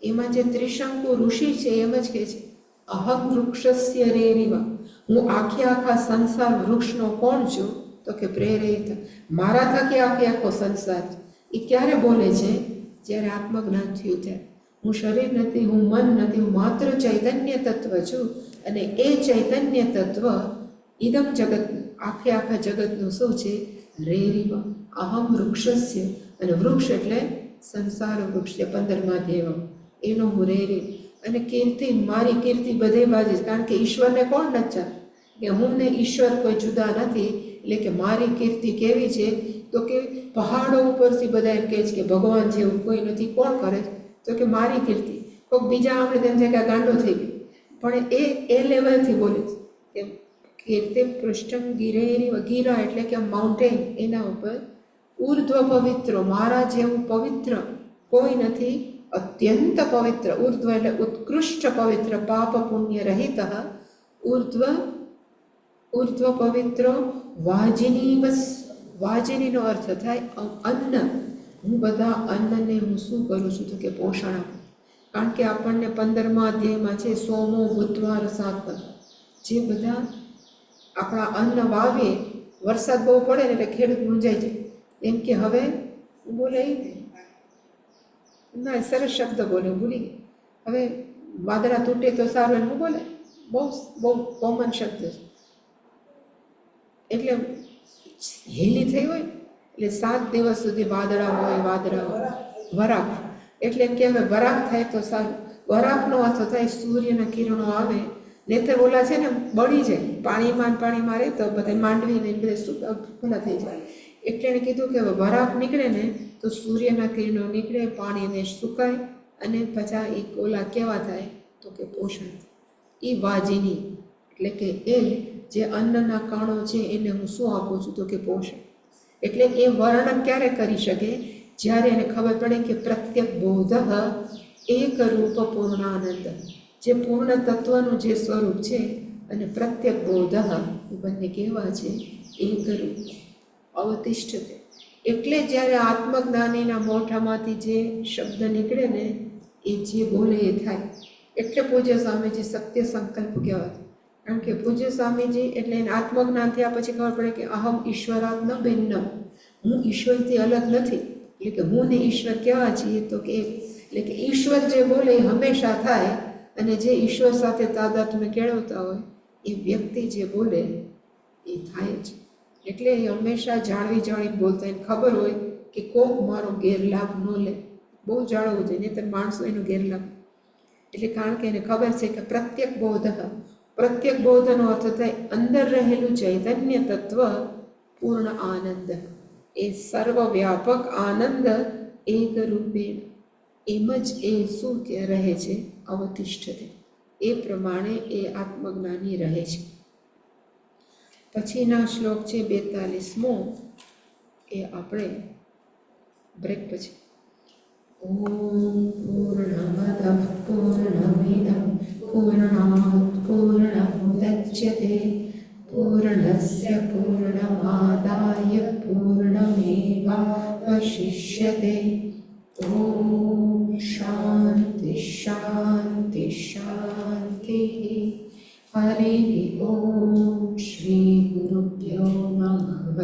એમાં જે ત્રિશંકુ ઋષિ છે એમ જ કહે છે અહમ વૃક્ષસ્ય રેરિવા, હું આખા સંસાર વૃક્ષનો કોણ છું? તો કે પ્રેરિત, મારા થકી આખો સંસાર. એ ક્યારે બોલે છે? જ્યારે આત્મજ્ઞાન થયું ત્યારે. હું શરીર નથી, હું મન નથી, હું માત્ર ચૈતન્ય તત્વ છું. અને એ ચૈતન્ય તત્વ ઇદમ જગત, આખા જગતનું શું છે? રેરિવા અહમ વૃક્ષસ્ય, અને વૃક્ષ એટલે સંસાર વૃક્ષ છે 15મા દેવ, એનો હું રેરી. અને કીર્તિ, મારી કીર્તિ બધે બાજુ, કારણ કે ઈશ્વરને કોણ નથી કે હું ને ઈશ્વર કોઈ જુદા નથી. એટલે કે મારી કીર્તિ કેવી છે? તો કે પહાડો ઉપરથી બધા એમ કહે છે કે ભગવાન જેવું કોઈ નથી. કોણ કરે? તો કે મારી કીર્તિ. કોઈક બીજા આપણે તેમ થાય કે ગાંડો થઈ ગયો, પણ એ લેવલથી બોલે છે કે કીર્તિ પૃષ્ઠમ ગિરેરી, ગીરા એટલે કે માઉન્ટેન, એના ઉપર ઉર્ધ્વ પવિત્રો, મારા જેવું પવિત્ર કોઈ નથી. અત્યંત પવિત્ર, ઉર્ધ્વ એટલે ઉત્કૃષ્ટ પવિત્ર, પાપ પુણ્ય રહિત. ઉર્ધ્વ પવિત્રો વાજિની, બસ વાજિનીનો અર્થ થાય અન્ન. હું બધા અન્નને હું શું કરું છું? તો કે પોષણ આપું. કારણ કે આપણને 15મા અધ્યાયમાં છે સોમો બુધવાર સાત, જે બધા આપણા અન્ન વાવીએ, વરસાદ બહુ પડે ને એટલે ખેડૂત મૂંઝાઈ જાય, એમ કે હવે બોલે ના, સરસ શબ્દ બોલે, ભૂલી ગઈ. હવે વાદળા તૂટે તો સારું એનું બોલે, બહુ બહુ કોમન શબ્દ છે. એટલે હેલી થઈ હોય એટલે 7 દિવસ સુધી વાદળા હોય, વાદળા હોય, વરાપ. એટલે એમ કે હવે વરાપ થાય તો સારું. વરાપનો અર્થ થાય સૂર્યના કિરણો આવે ને તે ઓલા છે ને બળી જાય, પાણીમાં રહે તો બધા માંડવી ને બધે ભૂલા થઈ જાય. એટલે એણે કીધું કે વરાપ નીકળે ને તો સૂર્યના કિરણો નીકળે, પાણીને સુકાય અને પછી એ ઓલા કેવા થાય તો કે પોષણ. એ વાજીની એટલે કે એ જે અન્નના કણો છે એને હું શું આપું છું તો કે પોષણ. એટલે એ વર્ણન ક્યારે કરી શકે? જ્યારે એને ખબર પડે કે પ્રત્યેક બોધ એક રૂપ પૂર્ણાનંદ, જે પૂર્ણ તત્વનું જે સ્વરૂપ છે અને પ્રત્યેક બોધ એ બંને કેવા છે? એક રૂપ અવતિષ્ઠતે. એટલે જ્યારે આત્મજ્ઞાનીના મોઢામાંથી જે શબ્દ નીકળે ને એ જે બોલે એ થાય. એટલે પૂજ્ય સ્વામીજી સત્ય સંકલ્પ કહેવાય. કારણ કે પૂજ્ય સ્વામીજી એટલે એને આત્મજ્ઞાન થયા પછી ખબર પડે કે અહમ ઈશ્વરાત્મ ભિન્ન, હું ઈશ્વરથી અલગ નથી. એટલે કે હું ને ઈશ્વર કેવા છીએ તો કે એટલે કે ઈશ્વર જે બોલે એ હંમેશા થાય, અને જે ઈશ્વર સાથે તાદાત્મ્ય કેળવતા હોય એ વ્યક્તિ જે બોલે એ થાય જ. એટલે એ હંમેશા જાળવી બોલતા. એને ખબર હોય કે કોક મારો ગેરલાભ ન લે, બહુ જાળવવું જોઈએ, નહીં તો માણસો એનો ગેરલાભ. એટલે કારણ કે એને ખબર છે કે પ્રત્યેક બોધનો અર્થ થાય અંદર રહેલું ચૈતન્ય તત્વ પૂર્ણ આનંદ, એ સર્વવ્યાપક આનંદ એક રૂપે એમ જ એ શું કે રહે છે? અવતિષ્ઠતે. એ પ્રમાણે એ આત્મજ્ઞાની રહે છે. પછીના શ્લોક છે 42મો, એ આપણે બ્રેક પછી. ઓમ પૂર્ણમદ પૂર્ણમિદં પૂર્ણાત પૂર્ણમુદચ્યતે પૂર્ણસ્ય પૂર્ણમાદાય પૂર્ણમેવાવશિષ્યતે. ઓમ શાંતિ શાંતિ શાંતિ. હરિ ઓમ શ્રી ગુરુભ્યો નમઃ.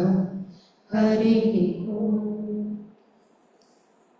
હરિ